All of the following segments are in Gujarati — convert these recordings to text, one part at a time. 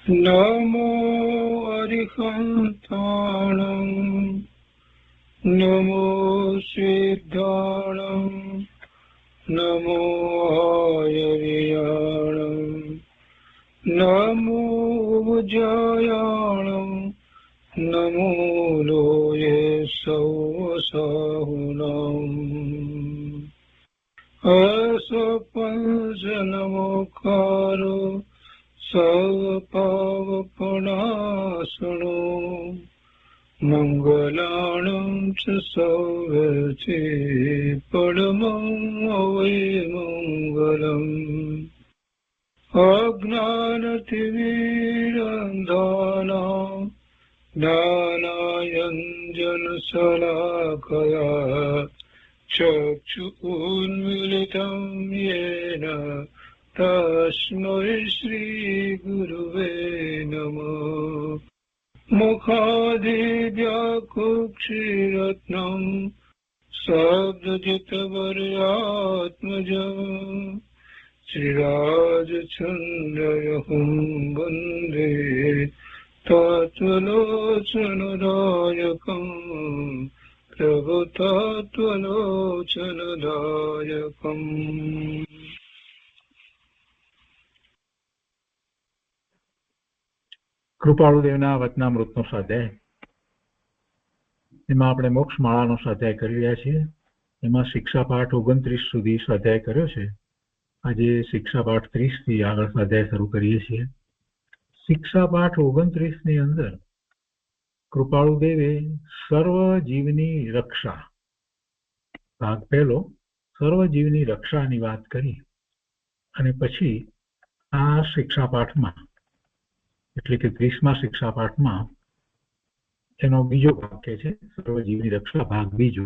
નમો અરિહંતાણં નમો સિદ્ધાણં નમો હયવિયાણં નમો ઉજ્જયાણં નમો લોયે સૌસાહુનં અસપંચનમોકારો સર્વપાવપનાશનો મંગલાણં ચ સૌવર્ચે પરમં અવૈમંગલં અજ્ઞાનતિમિરંધાનાં જ્ઞાનાંજનશલાકયા ચક્ષુન્મીલિतं येन તસ્મૈ શ્રીગુરુવે નમઃ મુખાદિવ્યાકુક્ષિરત્નં શબ્દજિતવર્યાત્મજં શ્રીરાજચંદ્રયહું વંદે તત્વલોચનદાયકં પ્રભુતત્વલોચનદાયકં. કૃપાળુદેવના વચનામૃતનો સ્વાધ્યાય. એમાં આપણે મોક્ષ માળાનો સ્વાધ્યાય કરી રહ્યા છીએ. એમાં શિક્ષા પાઠ 29 સુધી સ્વાધ્યાય કર્યો છે. આજે શિક્ષા પાઠ 30 થી આગળ સ્વાધ્યાય શરૂ કરીએ છીએ. શિક્ષા પાઠ 29 ની અંદર કૃપાળુદેવે સર્વ જીવની રક્ષા, ભાગ પહેલો, સર્વ જીવની રક્ષાની વાત કરી અને પછી આ શિક્ષા પાઠમાં એટલે કે 30મા શિક્ષા પાઠમાં એનો બીજો ભાગ કે છે સર્વજીવની રક્ષા ભાગ બીજો.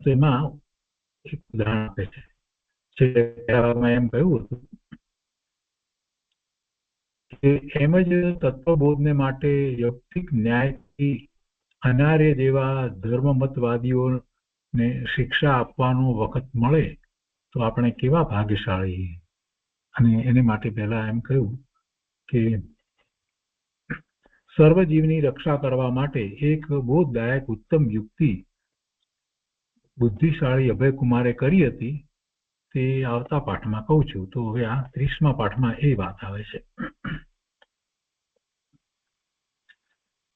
તો એમાં એક ઉદાહરણ આપે છે. એમ કહ્યું હતું કે એમ જ તત્વબોધને માટે યૌક્તિક ન્યાયથી અનાર્ય જેવા ધર્મમતવાદીઓને શિક્ષા આપવાનો વખત મળે તો આપણે કેવા ભાગ્યશાળી. અને એને માટે પહેલા એમ કહ્યું કે સર્વજીવની રક્ષા કરવા માટે એક બોધદાયક ઉત્તમ યુક્તિ બુદ્ધિશાળી અભયકુમારે કરી હતી. તે આવતા પાઠમાં કહું છું. તો હવે આ 30મા પાઠમાં એ વાત આવે છે.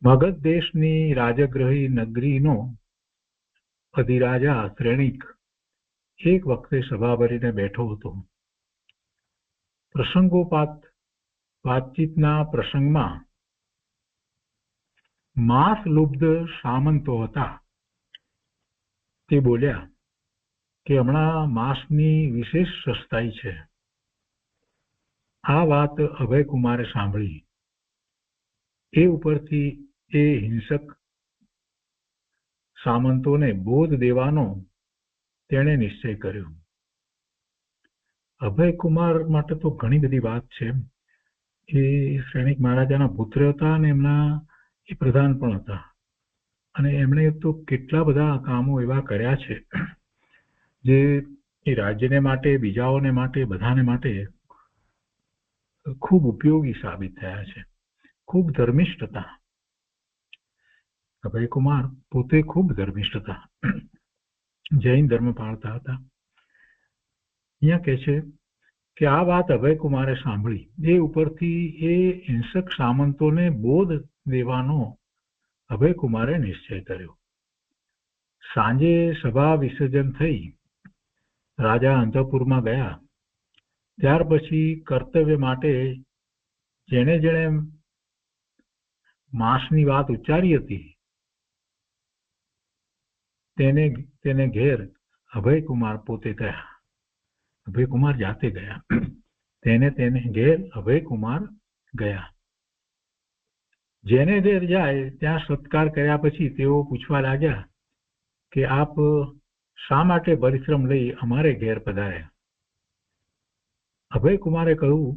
મગધ દેશની રાજગ્રહી નગરીનો અધિરાજા શ્રેણિક એક વખતે સભા ભરીને બેઠો હતો. પ્રસંગોપાત વાતચીતના પ્રસંગમાં માંસ લુબ્ધ સામંતો હતા. તે બોલ્યા કે હમણાં માંસની વિશેષ સસ્તાઈ છે. આ વાત અભયકુમારે સાંભળી. એ ઉપરથી એ હિંસક સામંતોને બોધ દેવાનો તેણે નિશ્ચય કર્યો. અભયકુમાર માટે તો ઘણી બધી વાત છે. એ શ્રેણિક મહારાજાના પુત્ર હતા અને એમના એ પ્રધાન પણ હતા. અને એમણે તો કેટલા બધા કામો એવા કર્યા છે જે એ રાજ્યને માટે, બીજાઓને માટે, બધાને માટે ખૂબ ઉપયોગી સાબિત થયા છે. ખૂબ ધર્મિષ્ઠ હતા. અભયકુમાર પોતે ખૂબ ધર્મિષ્ઠ હતા. જૈન ધર્મ પાળતા હતા. અહીંયા કહે છે કે આ વાત અભયકુમારે સાંભળી. એ ઉપરથી એ હિંસક સામંતોને બોધ દેવાનો અભયકુમારે નિશ્ચય કર્યો. સાંજે સભા વિસર્જન થઈ રાજા અંતઃપુરમાં ગયા. ત્યાર પછી કર્તવ્ય માટે જેણે જેણે માંસની વાત ઉચ્ચારી હતી તેને ઘેર અભયકુમાર પોતે ગયા. અભયકુમાર જાતે ગયા. તેને ઘેર અભયકુમાર ગયા. જેને ઘેર જાય ત્યાં સત્કાર કર્યા પછી તેઓ પૂછવા લાગ્યા કે આપ શા માટે પરિશ્રમ લઈ અમારે ઘેર પધાર્યા? અભયકુમારે કહ્યું,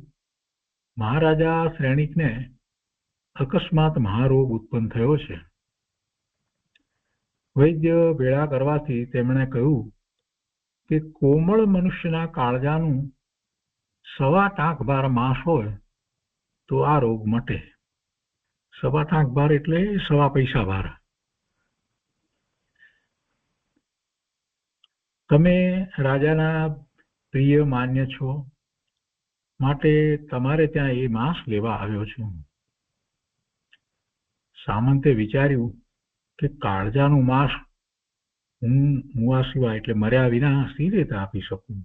મહારાજા શ્રેણિકને અકસ્માત મહારોગ ઉત્પન્ન થયો છે. વૈદ્ય ભેળા કરવાથી તેમણે કહ્યું કે કોમળ મનુષ્યના કાળજાનું 1.25 ભાર માંસ હોય તો આ રોગ મટે. 8.5 આંક ભાર એટલે 1.25 પૈસા ભાર. તમે રાજાના પ્રિય માન્ય છો, માટે તમારે ત્યાં એ માંસ લેવા આવ્યો છું. સામંતે વિચાર્યું કે કાળજાનું માંસ હું મુવા સિવાય એટલે મર્યા વિના સી રીતે આપી શકું.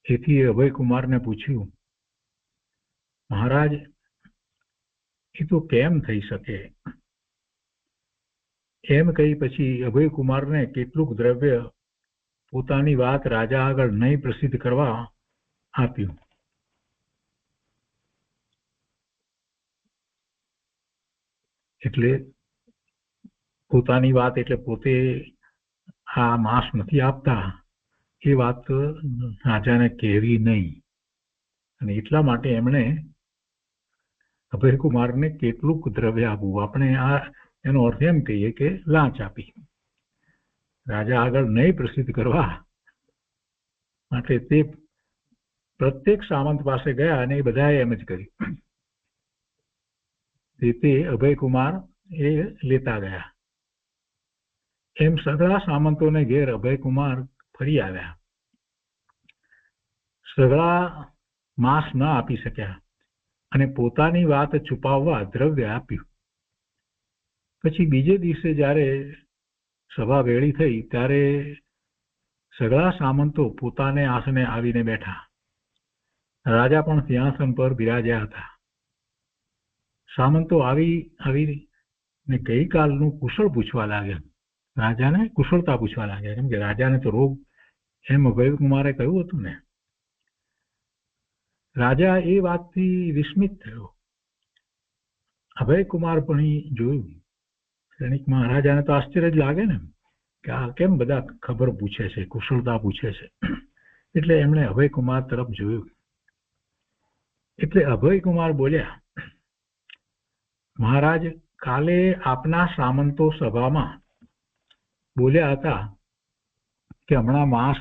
એથી અભયકુમારને પૂછ્યું, મહારાજ, એ તો કેમ થઈ શકે? એમ કહી પછી અભયકુમારને કેટલુંક દ્રવ્ય પોતાની વાત રાજા આગળ નહીં પ્રસિદ્ધ કરવા આપ્યું. એટલે પોતાની વાત એટલે પોતે આ માંસ નથી આપતા એ વાત રાજાને કહેવી નહીં, અને એટલા માટે એમણે અભયકુમારને કેટલુંક દ્રવ્ય આપવું, આપણે આ એનો અર્થ એમ કહીએ કે લાંચ આપી, રાજા આગળ નહીં પ્રસિદ્ધ કરવા માટે. તે પ્રત્યેક સામંત પાસે ગયા અને એ બધાએ એમ જ કર્યું. તે અભયકુમાર એ લેતા ગયા. એમ સઘળા સામંતોને ઘેર અભયકુમાર ફરી આવ્યા. સઘળા માંસ ન આપી શક્યા અને પોતાની વાત છુપાવવા દ્રવ્ય આપ્યું. પછી બીજે દિવસે જ્યારે સભા વેળી થઈ ત્યારે સઘળા સામંતો પોતાને આસને આવીને બેઠા. રાજા પણ સિંહાસન પર બિરાજ્યા હતા. સામંતો આવીને ગઈકાલનું કુશળ પૂછવા લાગ્યા. રાજાને કુશળતા પૂછવા લાગ્યા, કેમ કે રાજાને તો રોગ એમ અભયકુમારે કહ્યું હતું ને. રાજા એ વાતથી વિસ્મિત થયો. અભયકુમાર પણ જોયું. સૈનિકમાં રાજાને તો આશ્ચર્ય જ લાગે ને કે આ કેમ બધા ખબર પૂછે છે, કુશળતા પૂછે છે. એટલે એમણે અભયકુમાર તરફ જોયું. એટલે અભયકુમાર બોલ્યા, મહારાજ, કાલે આપના સામંતો સભામાં બોલ્યા હતા કે હમણાં માંસ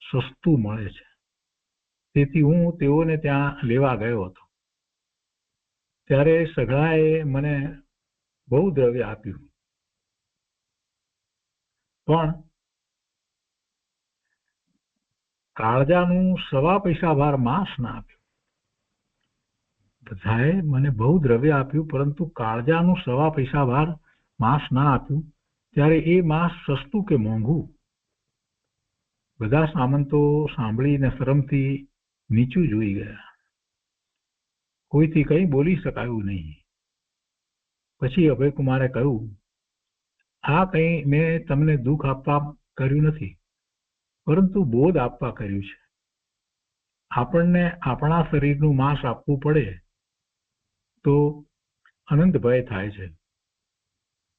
સસ્તું મળે છે, તેથી હું તેઓને ત્યાં લેવા ગયો હતો. ત્યારે સઘળાએ મને બહુ દ્રવ્ય આપ્યું, પણ કાળજાનું 1.25 પૈસા ભાર માંસ ના આપ્યું. બધાએ મને બહુ દ્રવ્ય આપ્યું, પરંતુ કાળજાનું 1.25 પૈસા ભાર માંસ ના આપ્યું. ત્યારે એ માંસ સસ્તું કે મોંઘું? બધા સામંતો સાંભળીને શરમથી નીચું જોઈ ગયા. કોઈથી કંઈ બોલી શકાયું નહીં. પછી અભયકુમારે કહ્યું, આ કંઈ મેં તમને દુઃખ આપવા કર્યું નથી, પરંતુ બોધ આપવા કર્યું છે. આપણને આપણા શરીરનું માંસ આપવું પડે તો અનંત ભય થાય છે,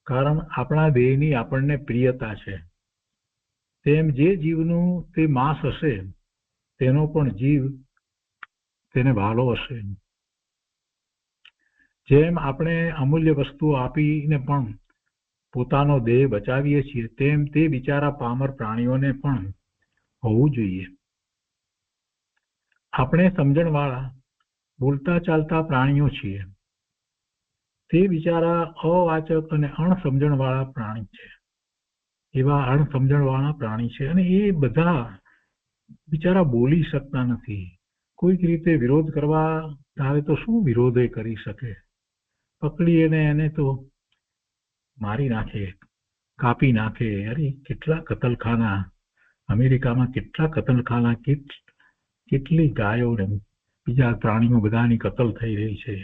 કારણ આપણા દેહની આપણને પ્રિયતા છે. તેમ જે જીવનું તે માંસ હશે તેનો પણ જીવ તેને ભાલો હશે. જેમ આપણે અમૂલ્ય વસ્તુઓ આપીને પણ પોતાનો દેહ બચાવીએ છીએ, તેમ તે બિચારા પામર પ્રાણીઓને પણ હોવું જોઈએ. આપણે સમજણવાળા બોલતા ચાલતા પ્રાણીઓ છીએ, તે બિચારા અવાચક અને અણસમજણવાળા પ્રાણી છે. એવા અણસમજણવાળા પ્રાણી છે, અને એ બધા બિચારા બોલી શકતા નથી. કોઈક રીતે વિરોધ કરવા આવે તો શું વિરોધ કરી શકે? પકડી એને તો મારી નાખે, કાપી નાખે. અરે કેટલા કતલખાના, અમેરિકામાં કેટલા કતલખાના, કેટલી ગાયો ને બીજા પ્રાણીઓ બધાની કતલ થઈ રહી છે.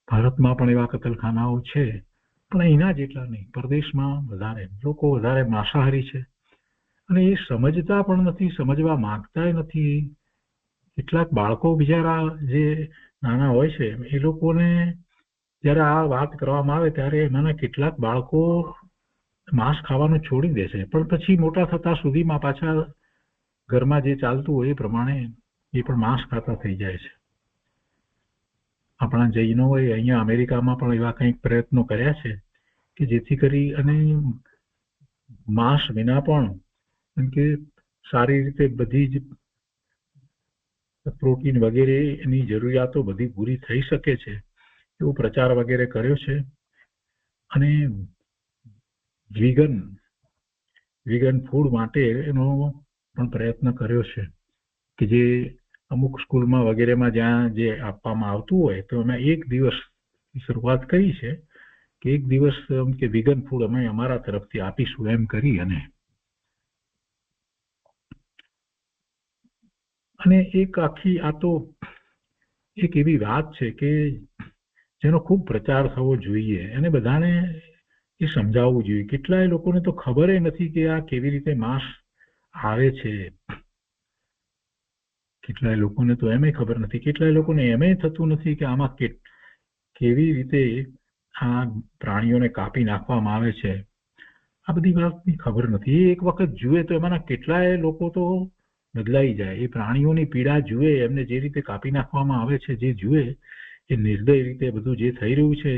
ભારતમાં પણ એવા કતલખાનાઓ છે, પણ અહીંના જેટલા નહીં. પરદેશમાં વધારે લોકો વધારે માંસાહારી છે, અને એ સમજતા પણ નથી, સમજવા માંગતા નથી. કેટલાક બાળકો બિચારા જે નાના હોય છે, એ લોકોને જ્યારે આ વાત કરવામાં આવે ત્યારે એમાંના કેટલાક બાળકો માંસ ખાવાનું છોડી દે છે, પણ પછી મોટા થતા સુધીમાં પાછા ઘરમાં જે ચાલતું હોય એ પ્રમાણે એ પણ માંસ ખાતા થઈ જાય છે. આપણા જૈનોએ અહીંયા અમેરિકામાં પણ એવા કંઈક પ્રયત્નો કર્યા છે કે જેથી કરી અને માંસ વિના પણ કે સારી રીતે બધી જ પ્રોટીન વગેરે એની જરૂરિયાતો બધી પૂરી થઈ શકે છે એવો પ્રચાર વગેરે કર્યો છે. અને વિગન ફૂડ માટે એનો પણ પ્રયત્ન કર્યો છે કે જે અમુક સ્કૂલમાં વગેરેમાં જ્યાં જે આપવામાં આવતું હોય તો એમાં એક દિવસ શરૂઆત કરી છે કે એક દિવસ કે વિગન ફૂડ અમે અમારા તરફથી આપીશું એમ કરી. અને એક આખી આ તો એક એવી વાત છે કે જેનો ખૂબ પ્રચાર થવો જોઈએ અને બધાને એ સમજાવવું જોઈએ. કેટલાય લોકોને તો ખબર નથી કે આ કેવી રીતે માંસ આવે છે. કેટલાય લોકોને તો એમ ખબર નથી, કેટલાય લોકોને એમ થતું નથી કે આમાં કેવી રીતે આ પ્રાણીઓને કાપી નાખવામાં આવે છે. આ બધી વાતની ખબર નથી. એ એક વખત જુએ તો એમાંના કેટલાય લોકો તો બદલાઈ જાય. એ પ્રાણીઓની પીડા જુએ, એમને જે રીતે કાપી નાખવામાં આવે છે, જે જુએ એ નિર્દય રીતે બધું જે થઈ રહ્યું છે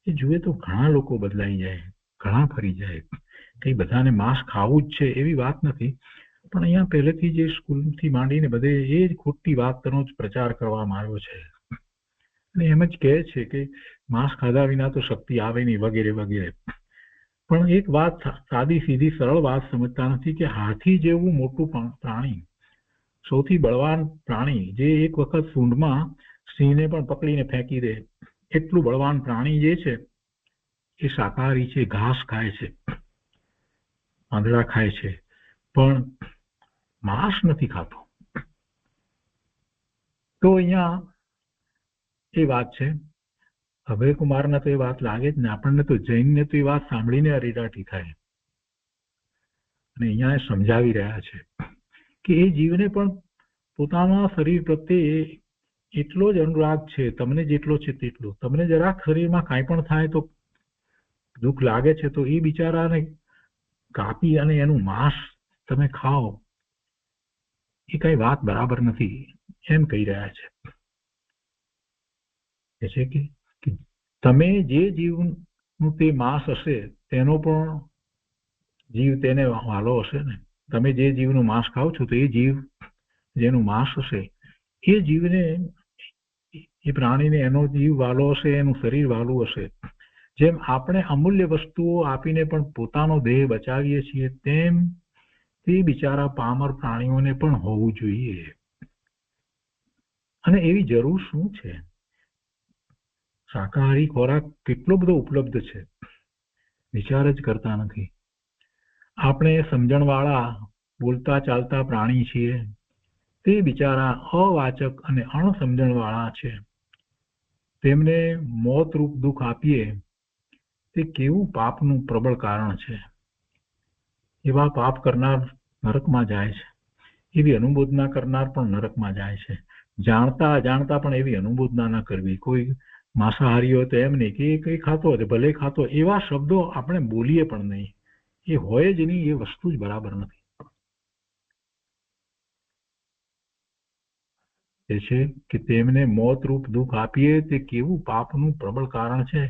એ જુએ તો ઘણા લોકો બદલાઈ જાય, ઘણા ફરી જાય. કઈ બધાને માંસ ખાવું જ છે એવી વાત નથી, પણ અહીંયા પહેલેથી જે સ્કૂલથી માંડીને બધે એ જ ખોટી વાતનો જ પ્રચાર કરવામાં આવ્યો છે. અને એમ જ કહે છે કે માંસ ખાધા વિના તો શક્તિ આવે નહીં વગેરે વગેરે. પણ એક વાત સાદી સીધી સરળ વાત સમજતા નથી કે હાથી જેવું મોટું પ્રાણી, સૌથી બળવાન પ્રાણી, જે એક વખત સૂંઢમાં સિંહને પણ પકડીને ફેંકી દે એટલું બળવાન પ્રાણી જે છે એ શાકાહારી છે, ઘાસ ખાય છે, પાંદડા ખાય છે, પણ માંસ નથી ખાતો. તો અહીંયા એ વાત છે. અભયકુમારને તો એ વાત લાગે જ ને, આપણને તો જૈનને તો એ વાત સાંભળીને અરીડાટી થાય. અને અહીંયા એ સમજાવી રહ્યા છે કે એ જીવને પણ પોતાના શરીર પ્રત્યે એટલો જ અનુરાગ છે, તમને જેટલો છે તેટલો. તમને જરાક શરીરમાં કાંઈ પણ થાય તો દુઃખ લાગે છે, તો એ બિચારાને કાપી અને એનું માંસ તમે ખાઓ એ કઈ વાત બરાબર નથી એમ કહી રહ્યા છે કે તમે જે જીવનું તે માંસ હશે તેનો પણ જીવ તેને વાલો હશે ને. તમે જે જીવનું માંસ ખાવ છો તો એ જીવ જેનું માંસ હશે એ જીવને, એ પ્રાણીને એનો જીવ વાલો હશે, એનું શરીર વાલું હશે. જેમ આપણે અમૂલ્ય વસ્તુઓ આપીને પણ પોતાનો દેહ બચાવીએ છીએ, તેમ તે બિચારા પામર પ્રાણીઓને પણ હોવું જોઈએ. અને એવી જરૂર શું છે? શાકાહારી ખોરાક કેટલો બધો ઉપલબ્ધ છે, વિચાર જ કરતા નથી. આપણે સમજણવાળા બોલતા ચાલતા પ્રાણી છીએ, તે બિચારા અવાચક અને અણસમજણવાળા છે. તેમને મોતરૂપ દુઃખ આપીએ તે કેવું પાપનું પ્રબળ કારણ છે. એવા પાપ કરનાર નરકમાં જાય છે, એવી અનુમોદના કરનાર પણ નરકમાં જાય છે. જાણતા અજાણતા પણ એવી અનુમોદના ન કરવી. કોઈ માંસાહારી હોય તો એમ નહીં કે એ કઈ ખાતો હોય ભલે ખાતો, એવા શબ્દો આપણે બોલીએ પણ નહીં. એ હોય જ નહીં, એ વસ્તુ જ બરાબર નથી. એ છે કે તેમને મોતરૂપ દુઃખ આપીએ તે કેવું પાપનું પ્રબળ કારણ છે.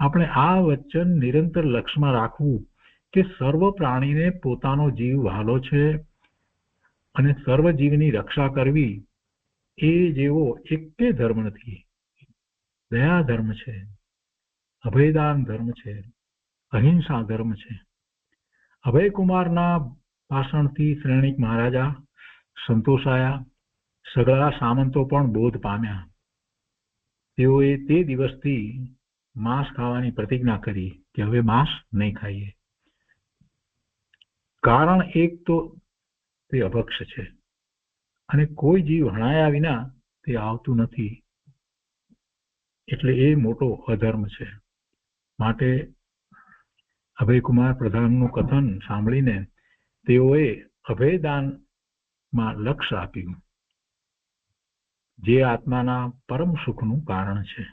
આપણે આ વચન નિરંતર લક્ષમાં રાખવું કે સર્વ પ્રાણીને પોતાનો જીવ વહાલો છે અને સર્વ જીવની રક્ષા કરવી એ જેવો એકે ધર્મ નથી. દયા ધર્મ છે, અભયદાન ધર્મ છે, અહિંસા ધર્મ છે. અભયકુમારના ભાષણથી શ્રેણિક મહારાજા સંતોષાયા, સગળા સામંતો પણ બોધ પામ્યા. તેઓએ તે દિવસથી માંસ ખાવાની પ્રતિજ્ઞા કરી કે હવે માંસ નહીં ખાઈએ. કારણ એક તો તે અભક્ષ છે અને કોઈ જીવ હણાયા વિના તે આવતું નથી, એટલે એ મોટો અધર્મ છે. માટે અભયકુમાર પ્રધાનનું કથન સાંભળીને તેઓએ અભયદાનમાં લક્ષ્ય આપ્યું, જે આત્માના પરમ સુખનું કારણ છે.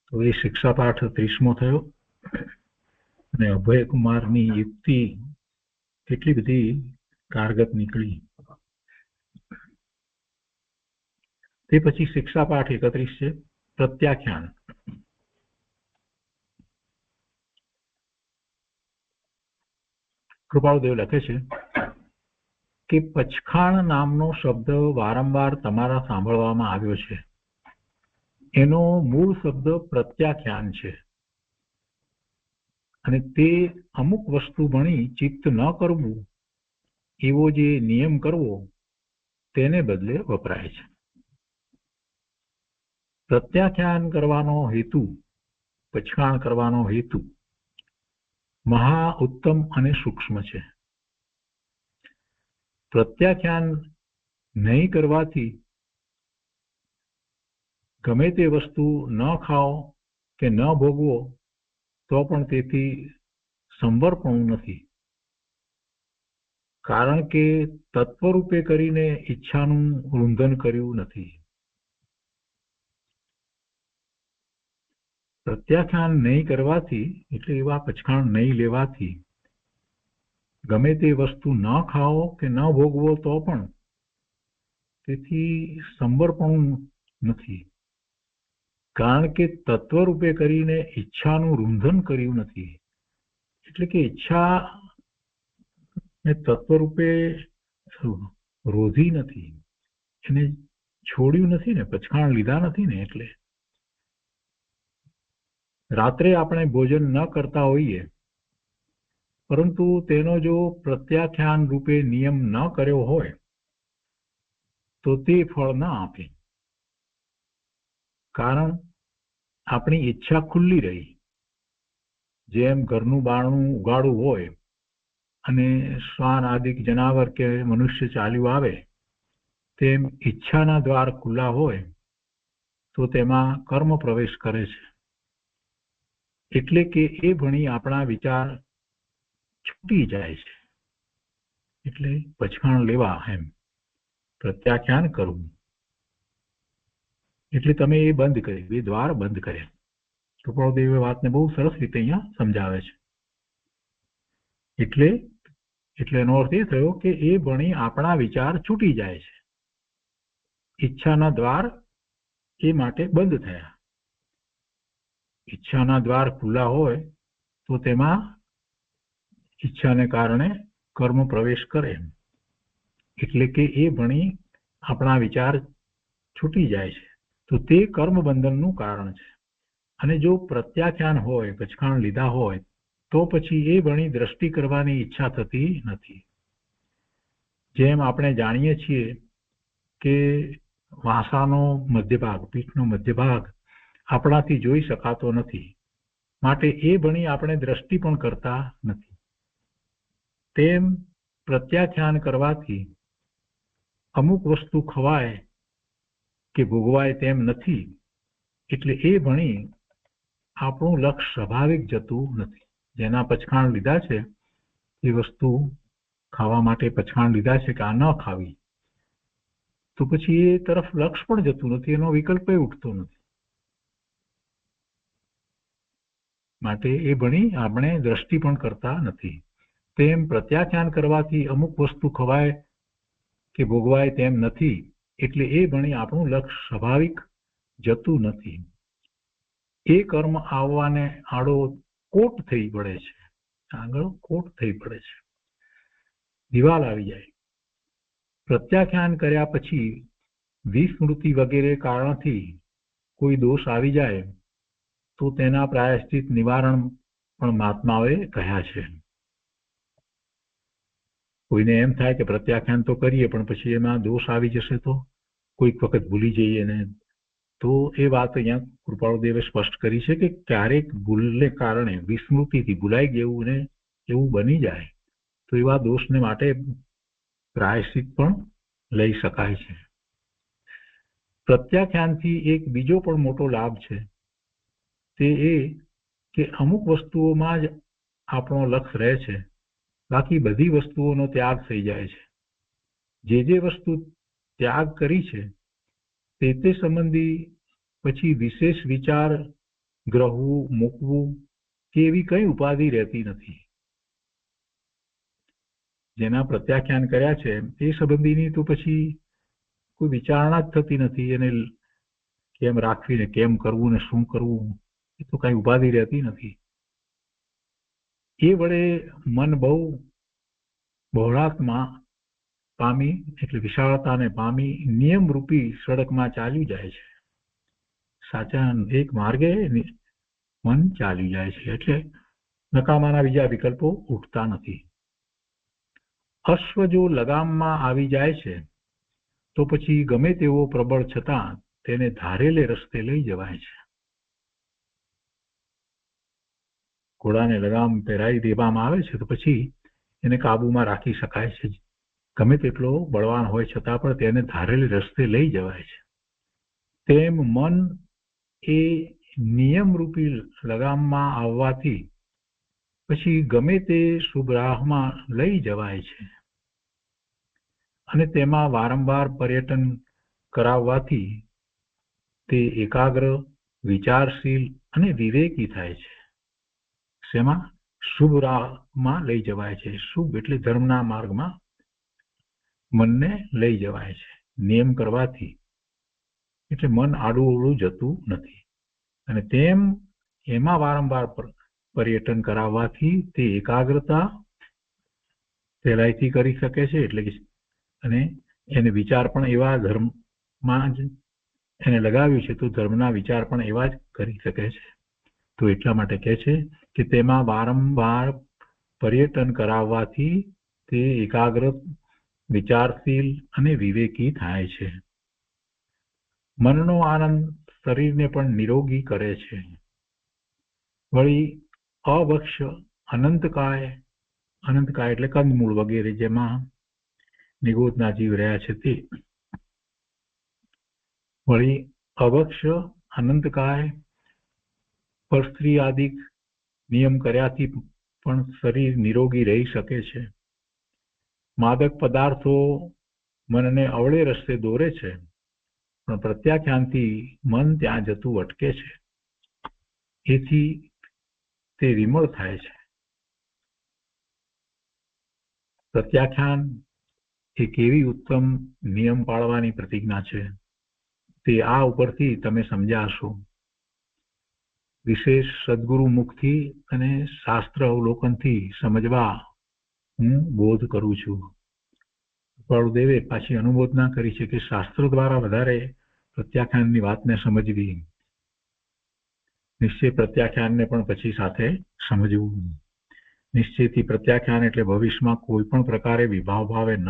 તો એ શિક્ષાપાઠ 30મો થયો. અને અભયકુમારની યુક્તિ કેટલી બધી કારગત નીકળી. તે પછી શિક્ષાપાઠ 31 છે, પ્રત્યાખ્યાન. કૃપાળુદેવ લખે છે, કે પચખાણ નામનો શબ્દ વારંવાર તમારા સાંભળવામાં આવ્યો છે. એનો મૂળ શબ્દ પ્રત્યાખ્યાન છે અને તે અમુક વસ્તુ ભણી ચિત્ત ન કરવું એવો જે નિયમ કરવો તેને બદલે વપરાય છે. પ્રત્યાખ્યાન કરવાનો હેતુ, પચખાણ કરવાનો હેતુ મહા ઉત્તમ અને સૂક્ષ્મ છે. પ્રત્યાખ્યાન નહીં કરવાથી ગમે તે વસ્તુ ન ખાઓ કે ન ભોગવો તો પણ તેથી સંવરપણું નથી, કારણ કે તત્વરૂપે કરીને ઈચ્છાનું રૂંધન કર્યું નથી. પ્રત્યાખ્યાન નહીં કરવાથી એટલે એવા પચખાણ નહીં લેવાથી ગમે તે વસ્તુ ન ખાઓ કે ન ભોગવો તો પણ તેથી સંવરપણું નથી, કારણ કે તત્વરૂપે કરીને ઈચ્છાનું રૂંધન કર્યું નથી. એટલે કે ઈચ્છા ને તત્વરૂપે રોધી નથી, એને છોડ્યું નથી ને, પચખાણ લીધા નથી ને. એટલે રાત્રે આપણે ભોજન ન કરતા હોઈએ પરંતુ તેનો જો પ્રત્યાખ્યાન રૂપે નિયમ ન કર્યો હોય તો તે ફળ ન આપે, કારણ આપણી ઈચ્છા ખુલ્લી રહી. જેમ ઘરનું બારણું ઉગાડું હોય અને શ્વાન આદિક જનાવર કે મનુષ્ય ચાલ્યું આવે તેમ ઈચ્છાના દ્વાર ખુલ્લા હોય તો તેમાં કર્મ પ્રવેશ કરે છે. એટલે કે એ ભણી આપણા વિચાર છૂટી જાય છે. એટલે પચખાણ લેવા, એમ પ્રત્યાખ્યાન કરવું એટલે તમે એ બંધ કરી, એ દ્વાર બંધ કર્યા. કૃપાળદેવ વાતને બહુ સરસ રીતે અહીંયા સમજાવે છે. એટલે એનો અર્થ એ થયો કે એ ભણી આપણા વિચાર છૂટી જાય છે, ઈચ્છાના દ્વાર એ માટે બંધ થયા. ઈચ્છાના દ્વાર ખુલ્લા હોય તો તેમાં ઈચ્છાને કારણે કર્મ પ્રવેશ કરે, એટલે કે એ ભણી આપણા વિચાર છૂટી જાય છે તો તે કર્મ બંધનનું કારણ છે. અને જો પ્રત્યાખ્યાન હોય, પચખાણ લીધા હોય તો પછી એ ભણી દ્રષ્ટિ કરવાની ઈચ્છા થતી નથી. જેમ આપણે જાણીએ છીએ કે વાસાનો મધ્ય ભાગ, પીઠનો મધ્ય ભાગ આપણાથી જોઈ શકાતો નથી, માટે એ ભણી આપણે દ્રષ્ટિ પણ કરતા નથી. તેમ પ્રત્યાખ્યાન કરવાથી અમુક વસ્તુ ખવાય કે ભોગવાય તેમ નથી, એટલે એ ભણી આપણું લક્ષ્ય સ્વાભાવિક જતું નથી. જેના પચખાણ લીધા છે એ વસ્તુ ખાવા માટે પચખાણ લીધા છે કે આ ન ખાવી, તો પછી એ તરફ લક્ષ્ય પણ જતું નથી, એનો વિકલ્પ ઉઠતો નથી. માટે એ ભણી આપણે દ્રષ્ટિ પણ કરતા નથી. તેમ પ્રત્યાખ્યાન કરવાથી અમુક વસ્તુ ખવાય કે ભોગવાય તેમ નથી, એટલે એ ભણી આપણું લક્ષ્ય સ્વાભાવિક જતું નથી. એ કર્મ આવવાને આડો કોટ થઈ પડે છે, આગળ કોટ થઈ પડે છે, દિવાલ આવી જાય. પ્રત્યાખ્યાન કર્યા પછી વિસ્મૃતિ વગેરે કારણથી કોઈ દોષ આવી જાય તો તેના પ્રાયશ્ચિત નિવારણ પણ મહાત્માઓએ કહ્યા છે. કોઈને એમ થાય કે પ્રત્યાખ્યાન તો કરીએ પણ પછી એમાં દોષ આવી જશે તો કોઈક વખત ભૂલી જઈએ ને, તો એ વાત અહીંયા કૃપાળુદેવે સ્પષ્ટ કરી છે કે ક્યારેક ભૂલને કારણે વિસ્મૃતિથી ભૂલાઈ ગયું ને એવું બની જાય તો એવા દોષને માટે પ્રાયશ્ચિત પણ લઈ શકાય છે. પ્રત્યાખ્યાનથી એક બીજો પણ મોટો લાભ છે, તે એ કે અમુક વસ્તુઓમાં જ આપણો લક્ષ્ય રહે છે, બાકી બધી વસ્તુઓનો ત્યાગ થઈ જાય છે. જે વસ્તુ ત્યાગ કરી છે તે સંબંધી પછી વિશેષ વિચાર ગ્રહવું, મૂકવું કે એવી કઈ ઉપાધિ રહેતી નથી. જેના પ્રત્યાખ્યાન કર્યા છે એ સંબંધીની તો પછી કોઈ વિચારણા જ થતી નથી. એને કેમ રાખવી ને કેમ કરવું ને શું કરવું એ તો કઈ ઉપાધિ રહેતી નથી. એ વડે મન બહુ બહોળાકમાં પામી એટલે વિશાળતાને પામી નિયમરૂપી સડકમાં ચાલ્યું જાય છે. સાચા એક માર્ગે મન ચાલ્યું જાય છે એટલે નકામાના બીજા વિકલ્પો ઉઠતા નથી. અશ્વ જો લગામમાં આવી જાય છે તો પછી ગમે તેવો પ્રબળ છતાં તેને ધારેલે રસ્તે લઈ જવાય છે. ઘોડાને લગામ પહેરાવી દેવામાં આવે છે તો પછી એને કાબુમાં રાખી શકાય છે. ગમે તેટલો બળવાન હોય છતાં પણ તેને ધારેલે રસ્તે લઈ જવાય છે. તેમ મન એ નિયમરૂપી લગામમાં આવવાથી પછી ગમે તે શુભ રાહમાં લઈ જવાય છે અને તેમાં વારંવાર પર્યટન કરાવવાથી તે એકાગ્ર, વિચારશીલ અને વિવેકી થાય છે. શેમાં? શુભ રાહમાં લઈ જવાય છે. શુભ એટલે ધર્મના માર્ગમાં મનને લઈ જવાય છે નિયમ કરવાથી. એટલે મન આડું અવળું જતું નથી અને તેમ એમાં વારંવાર પર્યટન કરાવવાથી તે એકાગ્રતા સહેલાઈથી કરી શકે છે. એટલે કે અને એને વિચાર પણ એવા ધર્મમાં જ એને લગાવ્યું છે તો ધર્મના વિચાર પણ એવા જ કરી શકે છે. તો એટલા માટે કહે છે કે તેમાં વારંવાર પર્યટન કરાવવાથી તે એકાગ્ર, વિચારશીલ અને વિવેકી થાય છે. મનનો આનંદ શરીરને પણ નિરોગી કરે છે. વળી અવક્ષ અનંતકાય એટલે કંદમૂળ વગેરે જેમાં નિગોદના જીવ રહ્યા છે તે. વળી અવક્ષ અનંતકાય પરસ્ત્રી આદિ નિયમ કર્યાથી પણ શરીર નિરોગી રહી શકે છે. માદક પદાર્થો મનને અવળે રસ્તે દોરે છે પણ પ્રત્યાખ્યાનથી મન ત્યાં જતું અટકે છે. એથી તે વિમળ થાય છે. પ્રત્યાખ્યાન એ કેવી ઉત્તમ નિયમ પાળવાની પ્રતિજ્ઞા છે તે આ ઉપરથી તમે સમજાશો. વિશેષ સદગુરુ મુખથી અને શાસ્ત્ર અવલોકનથી સમજવા હું બોધ કરું છું. કૃપાળુદેવે પાછી અનુમોદના કરી છે કે શાસ્ત્રો દ્વારા વધારે પ્રત્યાખ્યાનની વાતને સમજવી, નિશ્ચય પ્રત્યાખ્યાનને પણ પછી સાથે સમજવું. નિશ્ચયથી પ્રત્યાખ્યાન એટલે ભવિષ્યમાં કોઈ પણ પ્રકારે વિભાવ ભાવે ન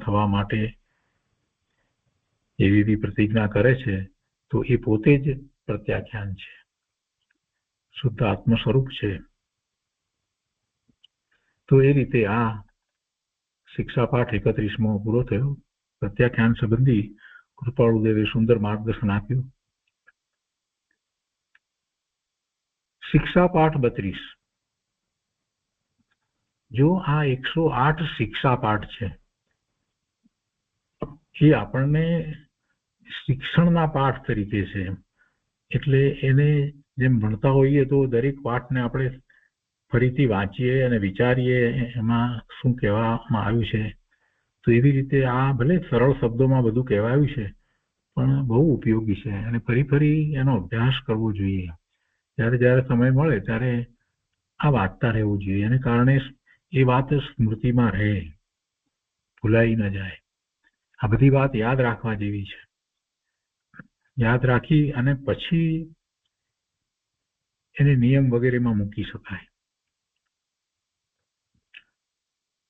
થવા માટે એવી પ્રતિજ્ઞા કરે છે તો એ પોતે જ પ્રત્યાખ્યાન છે, શુદ્ધ આત્મ સ્વરૂપ છે. તો એ રીતે આ શિક્ષાપાઠ 31મો પૂરો થયો. પ્રત્યાખ્યાન સંબંધી કૃપાળુદેવે સુંદર માર્ગદર્શન આપ્યું. શિક્ષાપાઠ 32. જો આ 108 શિક્ષાપાઠ છે એ આપણને શિક્ષણના પાઠ તરીકે છે. એટલે એને જેમ ભણતા હોઈએ તો દરેક પાઠને આપણે ફરીથી વાંચીએ અને વિચારીએ એમાં શું કહેવામાં આવ્યું છે. તો એવી રીતે આ ભલે સરળ શબ્દોમાં બધું કહેવાયું છે પણ બહુ ઉપયોગી છે અને ફરી એનો અભ્યાસ કરવો જોઈએ. જ્યારે સમય મળે ત્યારે આ વાંચતા રહેવું જોઈએ અને કારણે એ વાત સ્મૃતિમાં રહે, ભૂલાઈ ન જાય. આ બધી વાત યાદ રાખવા જેવી છે. યાદ રાખી અને પછી એને નિયમ વગેરેમાં મૂકી શકાય.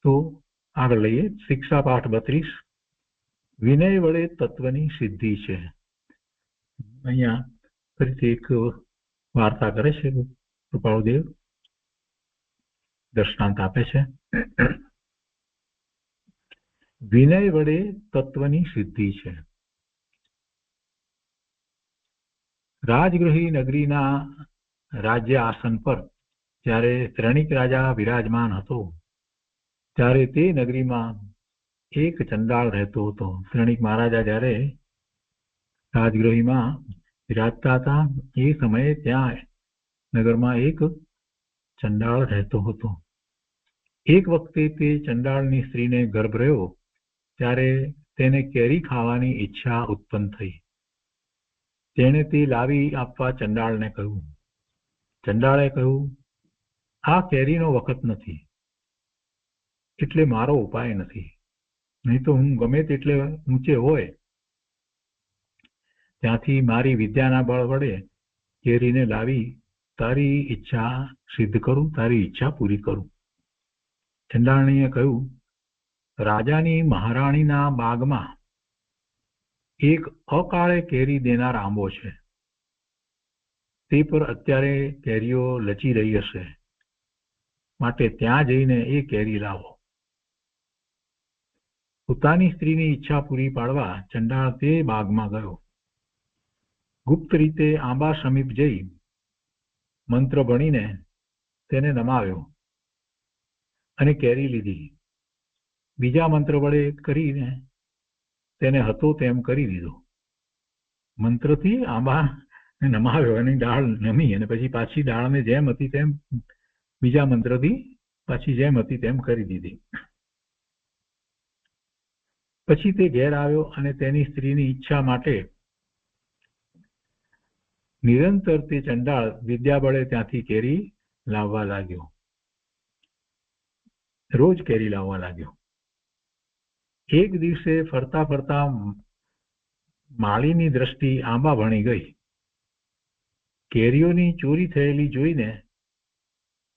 તો આગળ લઈએ. શિક્ષાપાઠ 32. વિનય વડે તત્વની સિદ્ધિ છે. અહીંયા ફરીથી એક વાર્તા કરે છે કૃપાળુદેવ, દ્રષ્ટાંત આપે છે. વિનય વડે તત્વની સિદ્ધિ છે. રાજગૃહી નગરીના રાજ્ય આસન પર જ્યારે ત્રણિક રાજા વિરાજમાન હતો ત્યારે તે નગરીમાં એક ચંડાળ રહેતો હતો. ત્રણિક મહારાજા જ્યારે રાજગૃહીમાં વિરાજતા હતા એ સમયે ત્યાં નગરમાં એક ચંડાળ રહેતો હતો. એક વખતે તે ચંડાળની સ્ત્રીને ગર્ભ રહ્યો ત્યારે તેને કેરી ખાવાની ઈચ્છા ઉત્પન્ન થઈ. તેણે તે લાવી આપવા ચંડાળને કહ્યું. ચંડાળે કહ્યું, આ કેરીનો વખત નથી, એટલે મારો ઉપાય નથી. નહીં તો હું ગમે તેટલે ઊંચે હોય ત્યાંથી મારી વિદ્યાના બળ વડે કેરીને લાવી તારી ઈચ્છા સિદ્ધ કરું, તારી ઈચ્છા પૂરી કરું. ચંડાળણીએ કહ્યું, રાજાની મહારાણીના બાગમાં એક અકાળે કેરી દેનાર આંબો છે. તે પર અત્યારે કેરીઓ લચી રહી હશે, માટે ત્યાં જઈને એ કેરી લાવો. પોતાની સ્ત્રીની ઈચ્છા પૂરી પાડવા ચંડાળ તે બાગમાં ગયો. ગુપ્ત રીતે આંબા સમીપ જઈ મંત્ર ભણીને તેને નમાવ્યો અને કેરી લીધી. બીજા મંત્ર વડે કરીને તેને હતો તેમ કરી દીધો. મંત્રથી આંબા નમાવ્યો અને ડાળ નમી અને પછી પાછી ડાળને જેમ હતી તેમ બીજા મંત્રથી પાછી જેમ હતી તેમ કરી દીધી. પછી તે ઘેર આવ્યો અને તેની સ્ત્રીની ઈચ્છા માટે નિરંતર તે ચંડાળ વિદ્યાબળે ત્યાંથી કેરી લાવવા લાગ્યો. રોજ કેરી લાવવા લાગ્યો. એક દિવસે ફરતા ફરતા માળીની દ્રષ્ટિ આંબા ભણી ગઈ. કેરીઓની ચોરી થયેલી જોઈને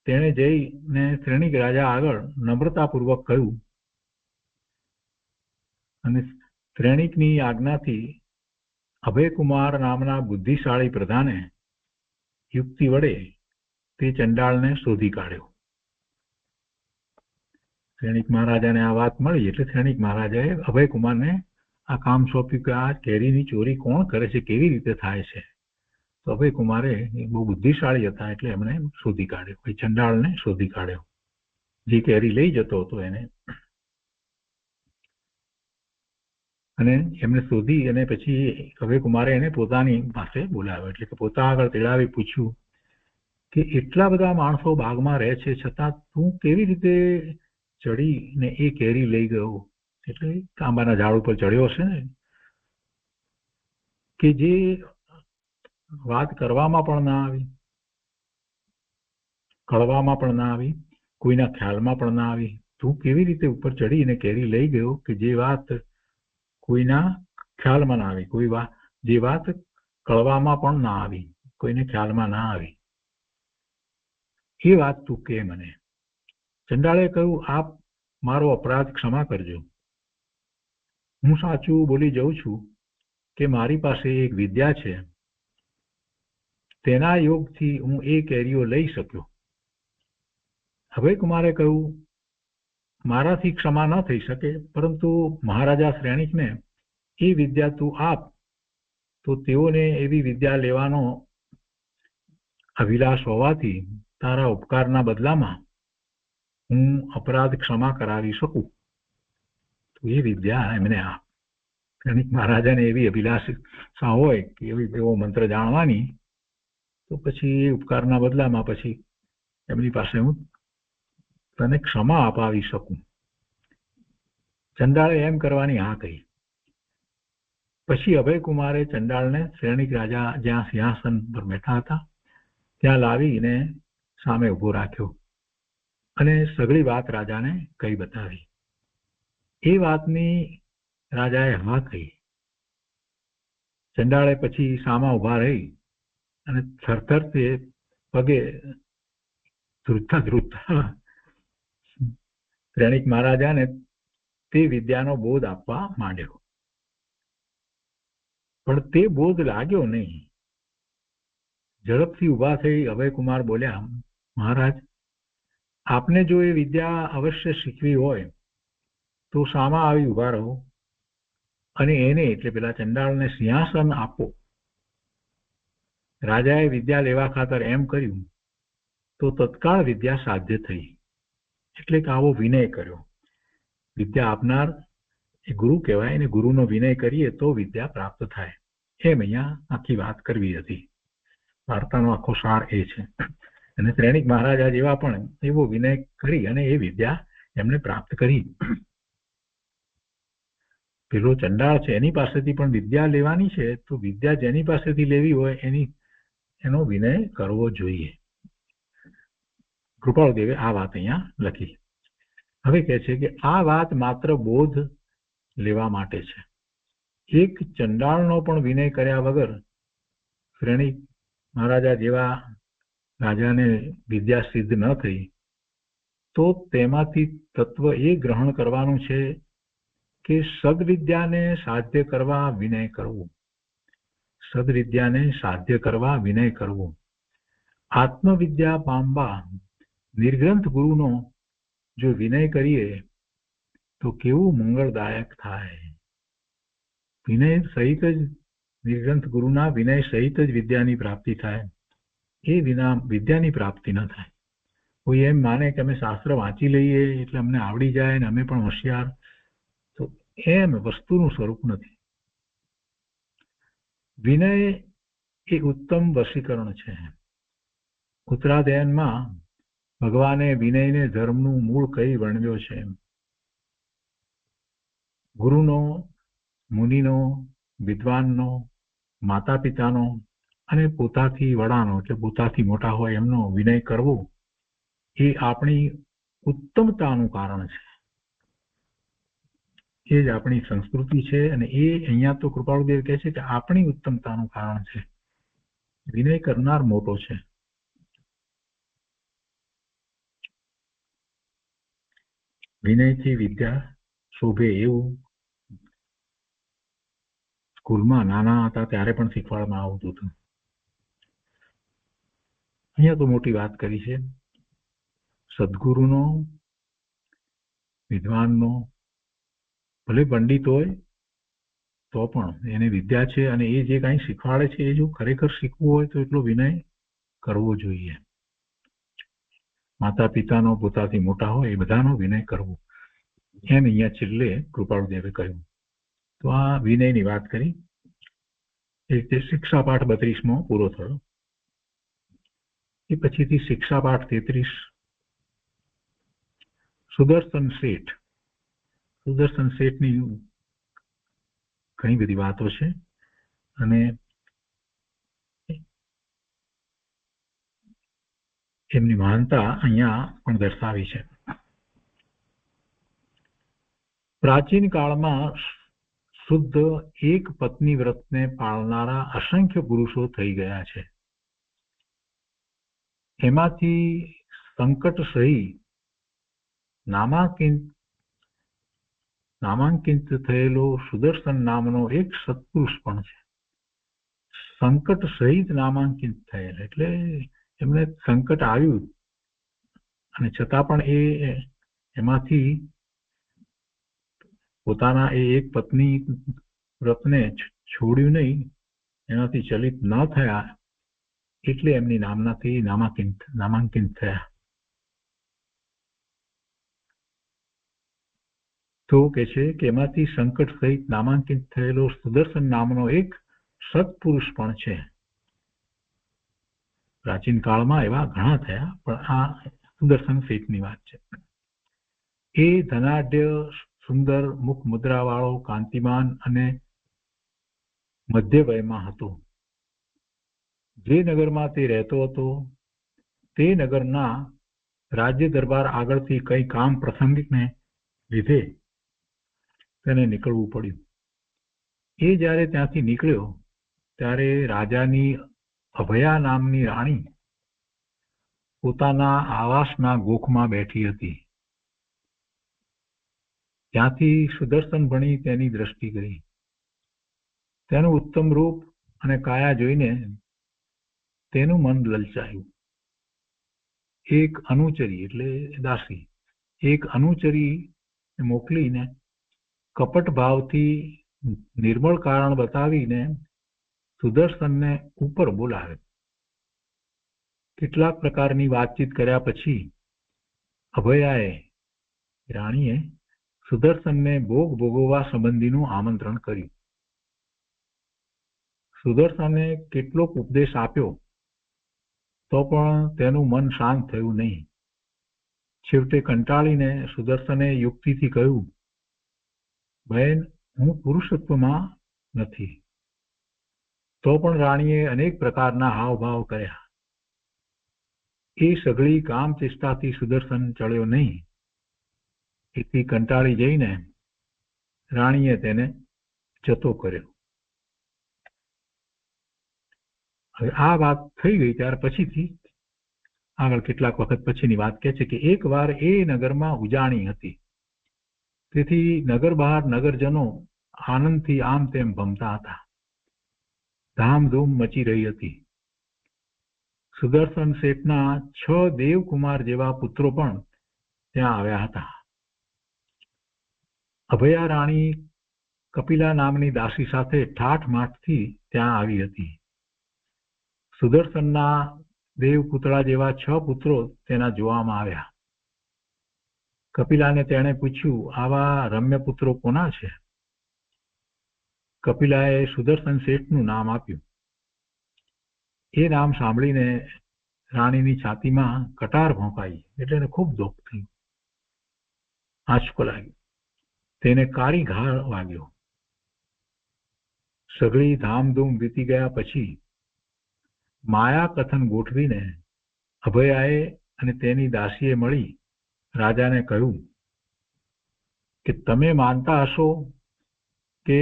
તેણે જઈને શ્રેણિક રાજા આગળ નમ્રતાપૂર્વક કહ્યું અને શ્રેણિકની આજ્ઞાથી અભયકુમાર નામના બુદ્ધિશાળી પ્રધાને યુક્તિ વડે તે ચંડાળને શોધી કાઢ્યો. શ્રેણિક મહારાજાને આ વાત મળી એટલે શ્રેણિક મહારાજાએ અભયકુમારને આ કામ સોંપ્યું કે આ કેરીની ચોરી કોણ કરે છે, કેવી રીતે થાય છે. તો અભયકુમારે બહુ બુદ્ધિશાળી હતા એટલે એમણે શોધી કાઢ્યો, એ ચંડાળને શોધી કાઢ્યો જે કેરી લઈ જતો હતો એને. અને એમને શોધી અને પછી અભયકુમારે એને પોતાની પાસે બોલાવ્યો, એટલે કે પોતા આગળ તેડાવી પૂછ્યું કે એટલા બધા માણસો બાગમાં રહે છે છતાં તું કેવી રીતે ચડીને એ કેરી લઈ ગયો. એટલે આંબાના ઝાડ ઉપર ચડ્યો હશે ને, કે જે વાત કરવામાં પણ ના આવી, કળવામાં પણ ના આવી, કોઈના ખ્યાલમાં પણ ના આવી. તું કેવી રીતે ઉપર ચડીને કેરી લઈ ગયો કે જે વાત કોઈના ખ્યાલમાં ના આવી, કોઈ વાત જે વાત કળવામાં પણ ના આવી, કોઈને ખ્યાલમાં ના આવી, એ વાત તું કે મને. ચંડાળે કહ્યું, આપ મારો અપરાધ ક્ષમા કરજો. હું સાચું બોલી જઉં છું કે મારી પાસે એક વિદ્યા છે, તેના યોગથી હું એ કેરીઓ લઈ શક્યો. અભયકુમારે કહ્યું, મારાથી ક્ષમા ન થઈ શકે, પરંતુ મહારાજા શ્રેણિકને એ વિદ્યા તું આપ તો તેઓને એવી વિદ્યા લેવાનો અભિલાષ હોવાથી તારા ઉપકારના બદલામાં હું અપરાધ ક્ષમા કરાવી શકું. તો એ વિદ્યા એમને આપ. શ્રેણિક મહારાજાને એવી અભિલાષા હોય કે એવો મંત્ર જાણવાની, તો પછી એ ઉપકારના બદલામાં પછી એમની પાસે હું તને ક્ષમા અપાવી શકું. ચંડાળે એમ કરવાની હા કહી. પછી અભયકુમારે ચંડાળને શ્રેણિક રાજા જ્યાં સિંહાસન પર બેઠા હતા ત્યાં લાવીને સામે ઉભો રાખ્યો અને સઘળી વાત રાજાને કહી બતાવી. એ વાતની રાજાએ હા કહી. ચંડાળે પછી સામા ઉભા રહી અને થરથર તે પગે ધ્રુજતા શ્રેણિક મહારાજાને તે વિદ્યાનો બોધ આપવા માંડ્યો. પણ તે બોધ લાગ્યો નહીં. ઝડપથી ઉભા થઈ અભયકુમાર બોલ્યા, મહારાજ, આપને જો એ વિદ્યા અવશ્ય શીખવી હોય તો સામા આવી ઉભા રહો અને એને એટલે પેલા ચંડાળને સિંહાસન આપો. રાજાએ વિદ્યા લેવા ખાતર એમ કર્યું તો તત્કાળ વિદ્યા સાધ્ય થઈ. એટલે કે આવો વિનય કર્યો. વિદ્યા આપનાર એ ગુરુ કહેવાય, અને ગુરુનો વિનય કરીએ તો વિદ્યા પ્રાપ્ત થાય. એમ અહીંયા આખી વાત કરવી હતી. વાર્તાનો આખો સાર એ છે. અને શ્રેણિક મહારાજા જેવા પણ એવો વિનય કરી અને એ વિદ્યા એમને પ્રાપ્ત કરી. પેલો ચંડાળ છે એની પાસેથી પણ વિદ્યા લેવાની છે, તો વિદ્યા જેની પાસેથી લેવી હોય એનો વિનય કરવો જોઈએ. કૃપાળુદેવે આ વાત અહીંયા લખી. હવે કહે છે કે આ વાત માત્ર બોધ લેવા માટે છે. એક ચંડાળનો પણ વિનય કર્યા વગર શ્રેણી મહારાજા જેવા રાજાને વિદ્યા સિદ્ધ ન થઈ તો તેમાંથી તત્વ એ ગ્રહણ કરવાનું છે કે સદવિદ્યાને સાધ્ય કરવા વિનય કરવું. સદવિદ્યાને સાધ્ય કરવા વિનય કરવું. આત્મવિદ્યા પામવા નિર્ગ્રંથ ગુરુનો જો વિનય કરીએ તો કેવું મંગળદાયક થાય. વિનય સહિત જ નિર્ગ્રંથ ગુરુના વિનય સહિત જ વિદ્યાની પ્રાપ્તિ થાય. એ વિના વિદ્યાની પ્રાપ્તિ ન થાય. કોઈ એમ માને કે અમે શાસ્ત્ર વાંચી લઈએ એટલે અમને આવડી જાય ને અમે પણ હોશિયાર, તો એમ વસ્તુનું સ્વરૂપ નથી. વિનય એ ઉત્તમ વશીકરણ છે. ઉત્તરાધ્યાયનમાં ભગવાને વિનયને ધર્મનું મૂળ કઈ વર્ણવ્યો છે. ગુરુનો, મુનિનો, વિદ્વાનનો, માતા પિતાનો અને પોતાથી વડાનો એટલે પોતાથી મોટા હોય એમનો વિનય કરવો એ આપણી ઉત્તમતાનું કારણ છે. એ જ આપણી સંસ્કૃતિ છે અને એ અહીંયા તો કૃપાળુદેવ કહે છે કે આપણી ઉત્તમતાનું કારણ છે. વિનય કરનાર મોટો છે. વિનયથી વિદ્યા શોભે એવું સ્કૂલમાં નાના હતા ત્યારે પણ શીખવાડવામાં આવતું હતું. અહીંયા તો મોટી વાત કરી છે. સદગુરુનો, વિદ્વાનનો, ભલે પંડિત હોય તો પણ એને વિદ્યા છે અને એ જે કાંઈ શીખવાડે છે એ જો ખરેખર શીખવું હોય તો એટલો વિનય કરવો જોઈએ. માતા પિતાનો, પોતાથી મોટા હોય એ બધાનો વિનય કરવો, એમ અહીંયા છેલ્લે કૃપાળુદેવે કહ્યું. તો આ વિનયની વાત કરી. એ રીતે શિક્ષા પાઠ 32મો પૂરો થયો. એ પછીથી શિક્ષા પાઠ 33 સુદર્શન શેઠ. સુદર્શન શેઠની ઘણી બધી વાતો છે અને એમની મહાનતા અહીંયા પણ દર્શાવી છે. પ્રાચીન કાળમાં શુદ્ધ એક પત્ની વ્રતને પાળનારા અસંખ્ય પુરુષો થઈ ગયા છે. એમાંથી સંકટ સહી નામાંકિત થયેલો સુદર્શન નામનો એક સત્પુરુષ પણ છે. સંકટ સહિત નામાંકિત થયેલ એટલે એમને સંકટ આવ્યું અને છતાં પણ એમાંથી પોતાના એ એક પત્ની વ્રતને છોડ્યું નહીં, એનાથી ચલિત ન થયા એટલે એમની નામનાથી નામાંકિત થયા. તો કે છે કે એમાંથી સંકટ સહિત નામાંકિત થયેલો સુદર્શન નામનો એક સત્પુરુષ પણ છે. પ્રાચીન કાળમાં એવા ઘણા થયા પણ આ સુદર્શન શેઠની વાત છે. એ ધનાઢ્ય, સુંદર મુખ મુદ્રા વાળો, કાંતિમાન અને મધ્ય વયમાં હતો. જે નગરમાં તે રહેતો હતો તે નગરના રાજ્ય દરબાર આગળથી કઈ કામ પ્રસંગિકને લીધે તેને નીકળવું પડ્યું. એ જ્યારે ત્યાંથી નીકળ્યો ત્યારે રાજાની અભયા નામની રાણી પોતાના આવાસના ગોખમાં બેઠી હતી. ત્યાંથી સુદર્શન ભણી તેની દ્રષ્ટિ કરી. તેનું ઉત્તમ રૂપ અને કાયા જોઈને તેનું મન લલચાયું. એક અનુચરી એટલે દાસી, એક અનુચરી મોકલીને કપટ ભાવથી નિર્મળ કારણ બતાવીને સુદર્શનને ઉપર બોલાવે. કેટલાક પ્રકારની વાતચીત કર્યા પછી અભયાએ રાણીએ સુદર્શનને ભોગ ભોગવવા સંબંધીનું આમંત્રણ કર્યું. સુદર્શને કેટલોક ઉપદેશ આપ્યો તો પણ તેનું મન શાંત થયું નહીં. છેવટે કંટાળીને સુદર્શને યુક્તિથી કહ્યું, બહેન, હું પુરુષત્વમાં નથી. તો પણ રાણીએ અનેક પ્રકારના હાવભાવ કર્યા. એ સઘળી કામ ચેષ્ટાથી સુદર્શન ચડ્યો નહીં. એથી કંટાળી જઈને રાણીએ તેને જતો કર્યો. હવે આ વાત થઈ ગઈ ત્યાર પછીથી આગળ કેટલાક વખત પછીની વાત કહે છે કે એક વાર એ નગરમાં ઉજાણી હતી. તેથી નગર બહાર નગરજનો આનંદથી આમ તેમ ભમતા હતા. ધામધૂમ મચી રહી હતી. સુદર્શન શેઠના 6 દેવકુમાર જેવા પુત્રો પણ ત્યાં આવ્યા હતા. અભયા રાણી કપિલા નામની દાસી સાથે ઠાઠમાઠથી ત્યાં આવી હતી. સુદર્શનના દેવપુતળા જેવા 6 પુત્રો તેના જોવામાં આવ્યા. કપિલાને તેણે પૂછ્યું, આવા રમ્ય પુત્રો કોના છે? કપિલાએ સુદર્શન શેઠનું નામ આપ્યું. એ નામ સાંભળીને રાણીની છાતીમાં કટાર ભોંકાઈ, એટલે એને ખૂબ દુઃખ થયું, આંચકો લાગ્યો. તેને કાળી ઘા વાગ્યો. સઘળી ધામધૂમ વીતી ગયા પછી માયા કથન ગોઠવીને અભયાએ અને તેની દાસીએ મળી રાજાને કહ્યું કે તમે માનતા હશો કે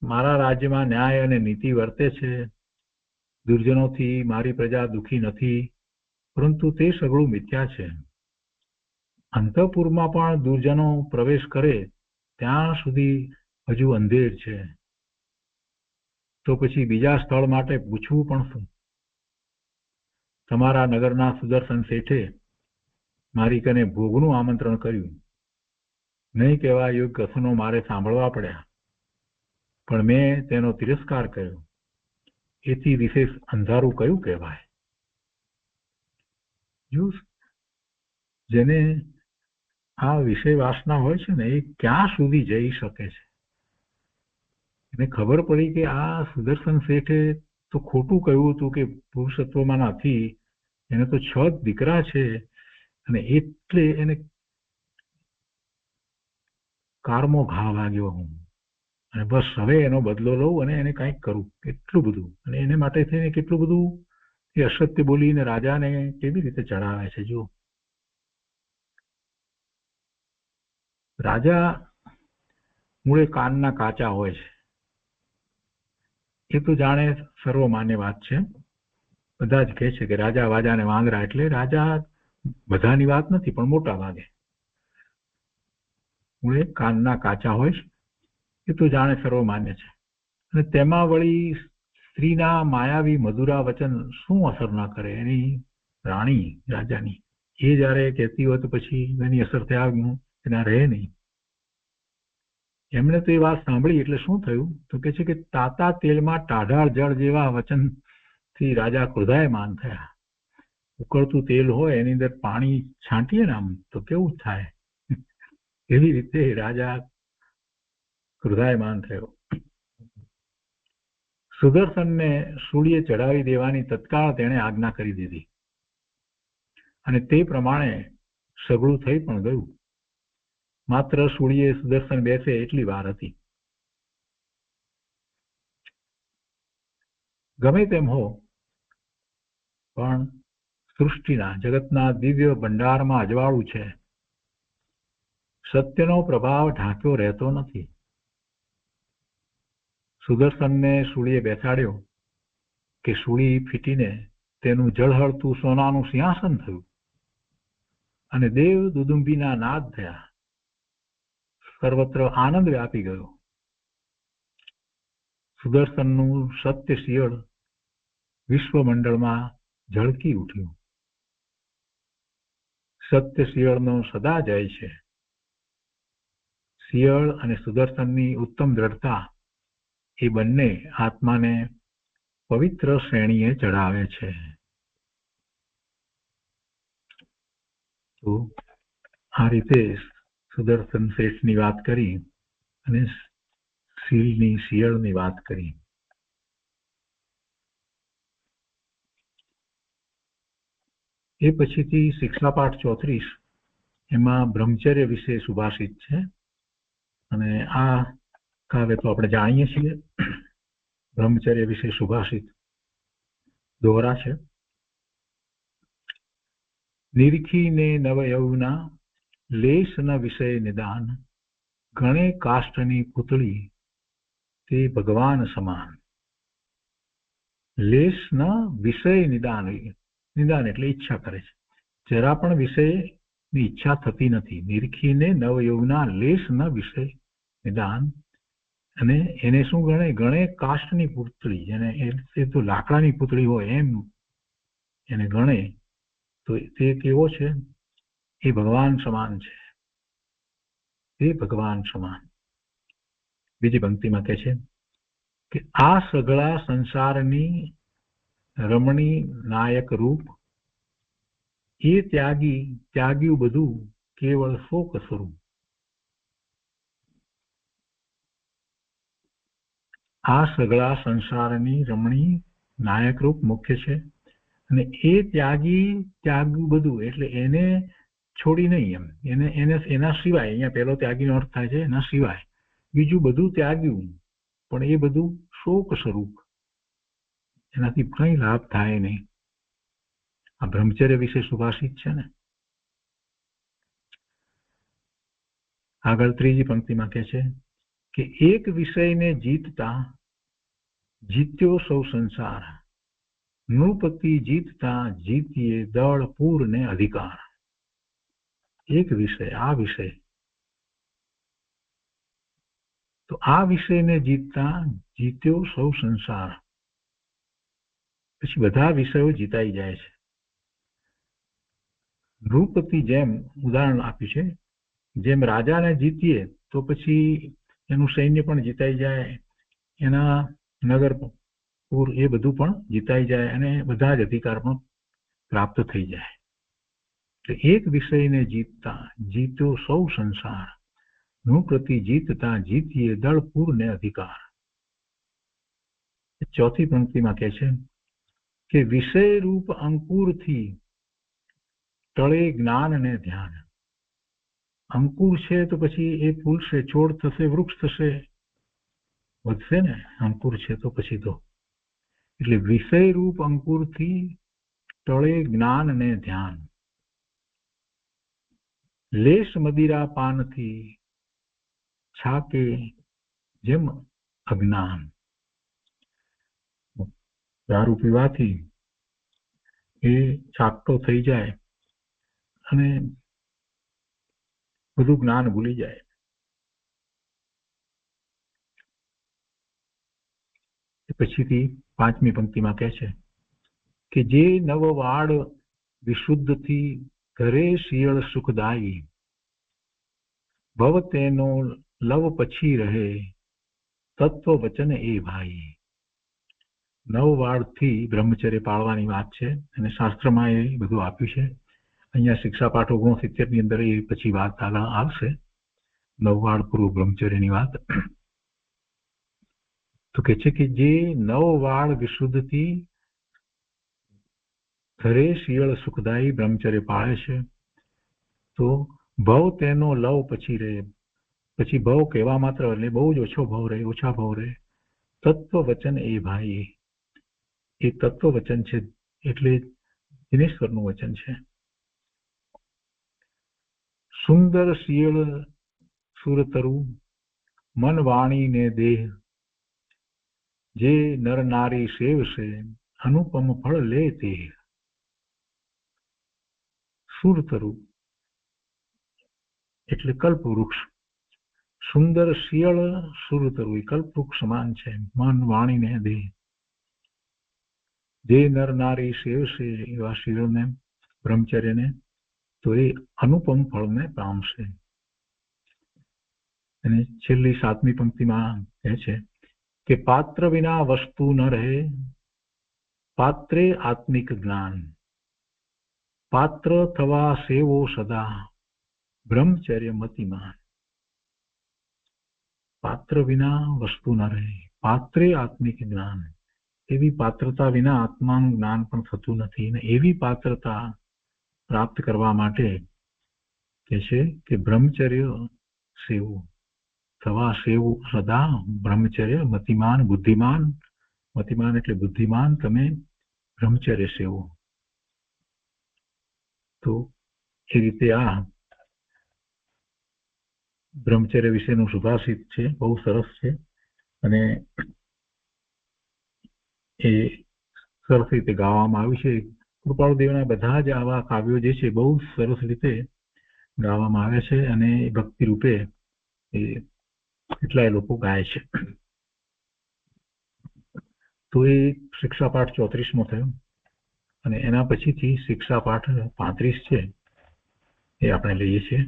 મારા રાજ્યમાં ન્યાય અને નીતિ વર્તે છે, દુર્જનોથી મારી પ્રજા દુઃખી નથી, પરંતુ તે સઘળું મિથ્યા છે. અંતઃપુરમાં પણ દુર્જનો પ્રવેશ કરે ત્યાં સુધી હજુ અંધેર છે, તો પછી બીજા સ્થળ માટે પૂછવું પણ શું? તમારા નગરના સુદર્શન શેઠે મારી કને ભોગનું આમંત્રણ કર્યું. નહીં કહેવા યોગ્ય કથનો મારે સાંભળવા પડ્યા, પણ મેં તેનો તિરસ્કાર કર્યો. એથી વિશેષ અંધારું કયું કહેવાય? જો જેને આ વિષય વાસના હોય છે ને, એ ક્યાં સુધી જઈ શકે છે? એને ખબર પડી કે આ સુદર્શન શેઠે તો ખોટું કહ્યું હતું કે પુરુષત્વમાં નથી, એને તો 6 દીકરા છે, અને એટલે એને કારમો ઘા વાગ્યો હું, અને બસ હવે એનો બદલો લઉં અને એને કંઈક કરું, એટલું બધું. અને એને માટે થઈને કેટલું બધું એ અસત્ય બોલીને રાજાને કેવી રીતે ચડાવે છે. જો રાજા મૂળે કાનના કાચા હોય છે, એ તો જાણે સર્વમાન્ય વાત છે. બધા જ કહે છે કે રાજા વાજાને વાંદરા, એટલે રાજા બધાની વાત નથી, પણ મોટા ભાગે મૂળે કાનના કાચા હોય છે, એ તો જાણે સર્વમાન્ય છે. અને તેમાં વળી સ્ત્રીના માયાવી મધુરા વચન શું અસર ના કરે? એની રાણી રાજાની એ જયારે કહેતી હોય તો પછી એની અસર થયા એના રહે નહીં. એમણે તો એ વાત સાંભળી એટલે શું થયું તો કે છે કે તાતા તેલમાં ટાઢાળ જળ જેવા વચનથી રાજા ક્રોધાયમાન થયા. ઉકળતું તેલ હોય એની અંદર પાણી છાંટીએ ને આમ તો કેવું થાય, એવી રીતે રાજા ક્રોધાયમાન થયો. સુદર્શનને સૂળીએ ચડાવી દેવાની તત્કાળ તેણે આજ્ઞા કરી દીધી, અને તે પ્રમાણે સઘળું થઈ પણ ગયું. માત્ર સૂળીએ સુદર્શન બેસે એટલી વાર હતી. ગમે તેમ હો, પણ સૃષ્ટિના જગતના દિવ્ય ભંડારમાં અજવાળું છે. સત્યનો પ્રભાવ ઢાંક્યો રહેતો નથી. સુદર્શનને સૂળીએ બેસાડ્યો કે સૂળી ફીટીને તેનું જળહળતું સોનાનું સિંહાસન થયું, અને દેવ દુદુંબીના નાદ થયા. સર્વત્ર આનંદ વ્યાપી ગયો. સુદર્શનનું સત્ય શિયળ વિશ્વમંડળમાં ઝળકી ઉઠ્યું. સત્ય શિયળનો સદા જય છે. શિયળ અને સુદર્શનની ઉત્તમ દ્રઢતા એ બંને આત્માને પવિત્ર શ્રેણીએ ચડાવે છે. તો આ રીતે સુદર્શન શેઠની વાત કરી અને શિયળની વાત કરી. એ પછીથી શિક્ષાપાઠ 34 એમાં બ્રહ્મચર્ય વિશે સુભાષિત છે, અને આ કાવ્ય તો આપણે જાણીએ છીએ. બ્રહ્મચર્ય વિશે સુભાષિત દોહરા છે. નિરખીને નવયૌવના લેશના વિષય નિદાન, ગણે કાષ્ઠની પૂતળી તે ભગવાન સમાન. લેશના વિષય નિદાન, નિદાન એટલે ઈચ્છા કરે છે, જરા પણ વિષયની ઈચ્છા થતી નથી. નિરખીને નવયૌવના લેશના વિષય નિદાન, અને એને શું ગણે? ગણે કાષ્ઠની પૂતળી, એને એ તો લાકડાની પૂતળી હોય એમ એને ગણે, તો તે કેવો છે? એ ભગવાન સમાન છે, એ ભગવાન સમાન. બીજી પંક્તિમાં કહે છે કે આ સઘળા સંસારની રમણી નાયક રૂપ, એ ત્યાગ્યું બધું કેવળ શોક સ્વરૂપ. આ સઘળા સંસારની રમણી નાયક રૂપ મુખ્ય છે, અને એ ત્યાગ્યું બધું એટલે એને છોડી નહીં, એમ એના સિવાય, અહીંયા પેલો ત્યાગીનો અર્થ થાય છે એના સિવાય બીજું બધું ત્યાગ્યું, પણ એ બધું શોક સ્વરૂપ, એનાથી કઈ લાભ થાય નહીં. આ બ્રહ્મચર્ય વિશે સુભાષિત છે ને. આગળ ત્રીજી પંક્તિમાં કહે છે કે એક વિષયને જીતતા જીત્યો સૌ સંસાર, નૃપતિ જીતતા જીતીએ દળ પૂર ને અધિકાર. એક વિષય, આ વિષય, તો આ વિષયને જીતતા જીત્યો સૌ સંસાર. પછી બધા વિષયો જીતાઈ જાય છે. નૃપતિ, જેમ ઉદાહરણ આપ્યું છે, જેમ રાજાને જીતીએ તો પછી એનું સૈન્ય પણ જીતાઈ જાય, એના નગર પૂર એ બધું પણ જીતાઈ જાય, અને બધા જ અધિકાર પણ પ્રાપ્ત થઈ જાય. તો એક વિષયને જીતતા જીત્યો સૌ સંસાર, નૃપતિ જીતતા જીતીએ દળ પૂર ને અધિકાર. ચોથી પંક્તિમાં કહે છે કે વિષય રૂપ અંકુરથી ટળે જ્ઞાન ને ધ્યાન. અંકુર છે તો પછી એ ફૂલશે, છોડ થશે, વૃક્ષ થશે, વધશે ને. અંકુર છે તો પછી તો, એટલે વિષય રૂપ અંકુરથી ટળે જ્ઞાન ને ધ્યાન. લેશ મદિરા પાનથી છાકે જેમ અજ્ઞાન. દારૂ પીવાથી એ છાકટો થઈ જાય અને બધું જ્ઞાન ભૂલી જાય. પછીથી પાંચમી પંક્તિમાં કહે છે કે જે નવવાડ વિશુદ્ધથી ઘરે શિયળ સુખદાયી, ભવ તેનો લવ પછી રહે તત્વ વચન એ ભાઈ. નવવાડથી બ્રહ્મચર્ય પાળવાની વાત છે, અને શાસ્ત્રમાં એ બધું આપ્યું છે. અહીંયા શિક્ષાપાઠ 69 ની અંદર એ પછી વાત આગળ આવશે, નવવાડ પૂર્વ બ્રહ્મચર્યની વાત. તો કે છે કે જે નવવાડ વિશુદ્ધથી ઘરે શિયળ સુખદાયી બ્રહ્મચર્ય પાળે છે, તો ભવ તેનો લવ પછી રહે. પછી ભવ કહેવા માત્ર એટલે બહુ જ ઓછો ભવ રહે, ઓછા ભવ રહે. તત્વ વચન એ ભાઈ, એ તત્વ વચન છે એટલે દિનેશ્વરનું વચન છે. સુંદર શિયળ સુરતરુ મન વાણી ને દેહ, જે નર નારી સેવશે અનુપમ ફળ લે તે. સુરતરુ એટલે કલ્પવૃક્ષ, સુંદર શિયળ સુરતરુ એ કલ્પવૃક્ષ સમાન છે. મન વાણી ને દેહ, જે નર નારી સેવશે એવા શિયળને, બ્રહ્મચર્યને, તો એ અનુપમ ફળને પામશે. અને છેલ્લી સાતમી પંક્તિમાં કહે છે કે પાત્ર વિના વસ્તુ ન રહે, પાત્રે આત્મિક જ્ઞાન, પાત્ર થવા સેવો સદા બ્રહ્મચર્ય મતિમાન. પાત્ર વિના વસ્તુ ન રહે, પાત્રે આત્મિક જ્ઞાન. એવી પાત્રતા વિના આત્માનું જ્ઞાન પણ થતું નથી, અને એવી પાત્રતા પ્રાપ્ત કરવા માટે કે છે કે બ્રહ્મચર્ય સેવું, થવા સેવું સદા બ્રહ્મચર્ય મતિમાન, બુદ્ધિમાન. મતિમાન એટલે બુદ્ધિમાન, તમે બ્રહ્મચર્ય સેવો. તો એ રીતે આ બ્રહ્મચર્ય વિશેનું સુભાષિત છે, બહુ સરસ છે અને એ સરસ રીતે ગાવામાં આવ્યું છે. કૃપાળુદેવના બધા જ આવા કાવ્યો જે છે બહુ સરસ રીતે ગાવામાં આવે છે અને ભક્તિ રૂપે એ કેટલાય લોકો ગાય છે. તો એ શિક્ષાપાઠ 34મો થયો અને એના પછીથી શિક્ષાપાઠ 35 છે એ આપણે લઈએ છીએ.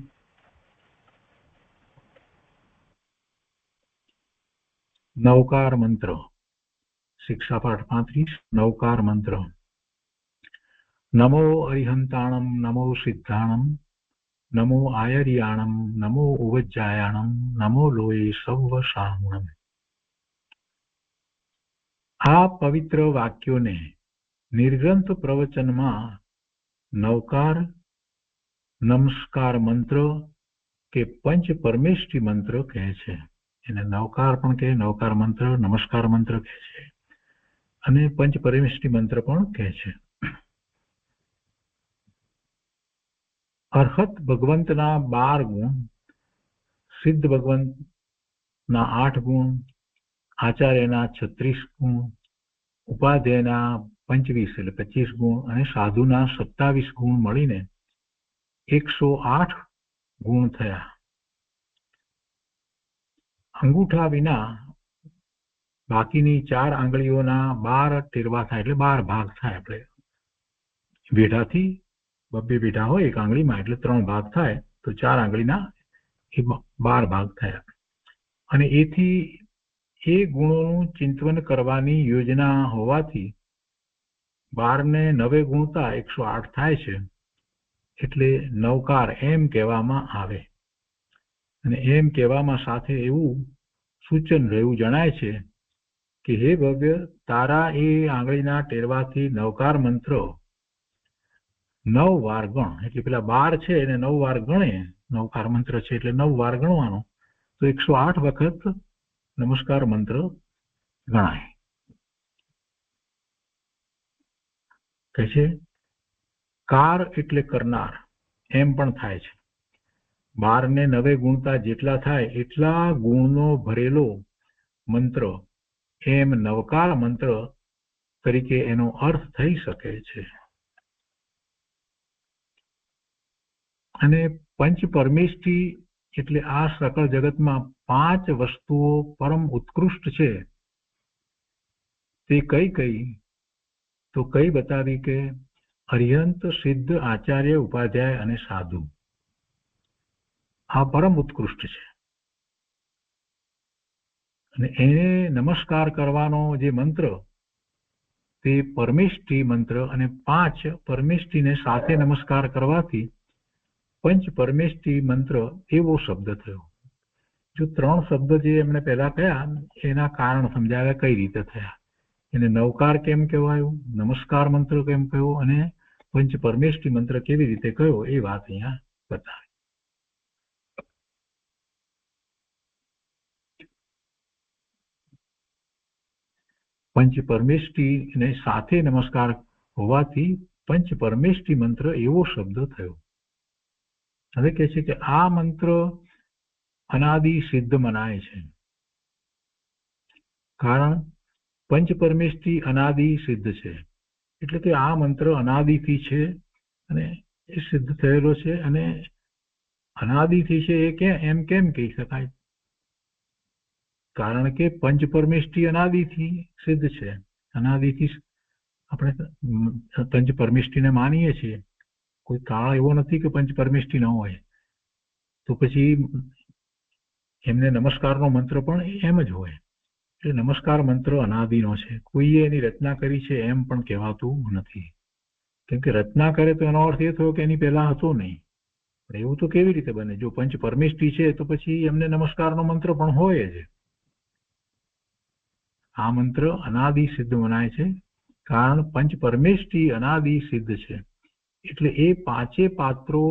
નવકાર મંત્ર. શિક્ષાપાઠ 35 નવકાર મંત્ર. નમો અરિહંતાણમ નમો સિદ્ધાણમ નમો આયર્યાણમ નમો ઉવજ્જાયાણમ નમો લોય સૌવ સાહુણમ. આ પવિત્ર વાક્યોને નિર્ગ્રંથ પ્રવચનમાં નવકાર, નમસ્કાર મંત્ર કે પંચ પરમેષ્ઠી મંત્ર કહે છે. એને નવકાર પણ કહે, નવકાર મંત્ર, નમસ્કાર મંત્ર કહે છે અને પંચ પરમેષ્ઠી મંત્ર પણ કહે છે. અર્હત ભગવંતના 12 ગુણ, સિદ્ધ ભગવંતના 8 ગુણ, આચાર્યના 36 ગુણ, ઉપાધ્યાયના 25 એટલે 25 ગુણ અને સાધુના 27 ગુણ મળીને 108 ગુણ થયા. અંગૂઠા વિના બાકીની 4 આંગળીઓના 12 ટેરવા થાય એટલે 12 ભાગ થાય. આપણે વેઢાથી 2 વેઢા હોય એક આંગળીમાં એટલે 3 ભાગ થાય તો 4 આંગળીના એ 12 ભાગ થયા. અને એથી એ ગુણોનું ચિંતન કરવાની યોજના હોવાથી 12 ને 9 ગુણતા 108 થાય છે. એટલે નવકાર એમ કહેવામાં આવે. અને એમ કહેવામાં સાથે એવું સૂચન રહેવું જણાય છે કે હે ભવ્ય, તારા એ આંગળીના ટેરવાથી નવકાર મંત્ર 9 વાર ગણ. એટલે પેલા 12 છે એને 9 વાર ગણે, નવકાર મંત્ર છે એટલે 9 વાર ગણવાનો તો 108 વખત નમસ્કાર મંત્ર ગણાય. કહે છે કાર એટલે કરનાર એમ પણ થાય છે. 12 ને 9 ગુણતા જેટલા થાય એટલા ગુણનો ભરેલો મંત્ર એમ નવકાર મંત્ર તરીકે એનો અર્થ થઈ શકે છે. અને પંચ પરમેષ્ઠી એટલે આ સકળ જગતમાં 5 વસ્તુઓ પરમ ઉત્કૃષ્ટ છે. તે કઈ તો કઈ બતાવી કે અરિહંત, સિદ્ધ, આચાર્ય, ઉપાધ્યાય અને સાધુ આ પરમ ઉત્કૃષ્ટ છે. અને એને નમસ્કાર કરવાનો જે મંત્ર તે પરમેષ્ઠી મંત્ર અને 5 પરમેષ્ઠીને સાથે નમસ્કાર કરવાથી પંચ પરમેષ્ઠી મંત્ર એવો શબ્દ થયો. જો 3 શબ્દ જે એમણે પહેલા કહ્યા એના કારણ સમજાવ્યા કઈ રીતે થયા. એને નવકાર કેમ કહેવાયું, નમસ્કાર મંત્ર કેમ કહ્યો અને પંચ પરમેષ્ઠી મંત્ર કેવી રીતે કયો એ વાત અહીંયા બતાવે. પંચ પરમેષ્ઠીને સાથે નમસ્કાર હોવાથી પંચ પરમેષ્ઠી મંત્ર એવો શબ્દ થયો. હવે કહે છે કે આ મંત્ર અનાદિ સિદ્ધ મનાય છે. કારણ પંચ પરમેષ્ઠી અનાદિ સિદ્ધ છે એટલે કે આ મંત્ર અનાદિથી છે અને એ સિદ્ધ થયેલો છે. અને અનાદિથી છે એ એમ કેમ કહી શકાય? કારણ કે પંચ પરમેષ્ઠી અનાદિથી સિદ્ધ છે. અનાદિથી આપણે પંચ પરમેષ્ઠીને માનીએ છીએ. કોઈ કાળ એવો નથી કે પંચ પરમેષ્ઠી ન હોય. તો પછી એમને નમસ્કારનો મંત્ર પણ એમ જ હોય. એટલે નમસ્કાર મંત્ર અનાદિનો છે. કોઈએ એની રચના કરી છે એમ પણ કહેવાતું નથી. કેમ કે રચના કરે તો એનો અર્થ એ થયો કે એની પહેલા હતો નહીં. પણ એવું તો કેવી રીતે બને? જો પંચ પરમેષ્ઠી છે તો પછી એમને નમસ્કારનો મંત્ર પણ હોય જ. આ મંત્ર અનાદિ સિદ્ધ મનાય છે કારણ પંચ પરમેષ્ઠી અનાદિ સિદ્ધ છે. એટલે એ 5 પાત્રો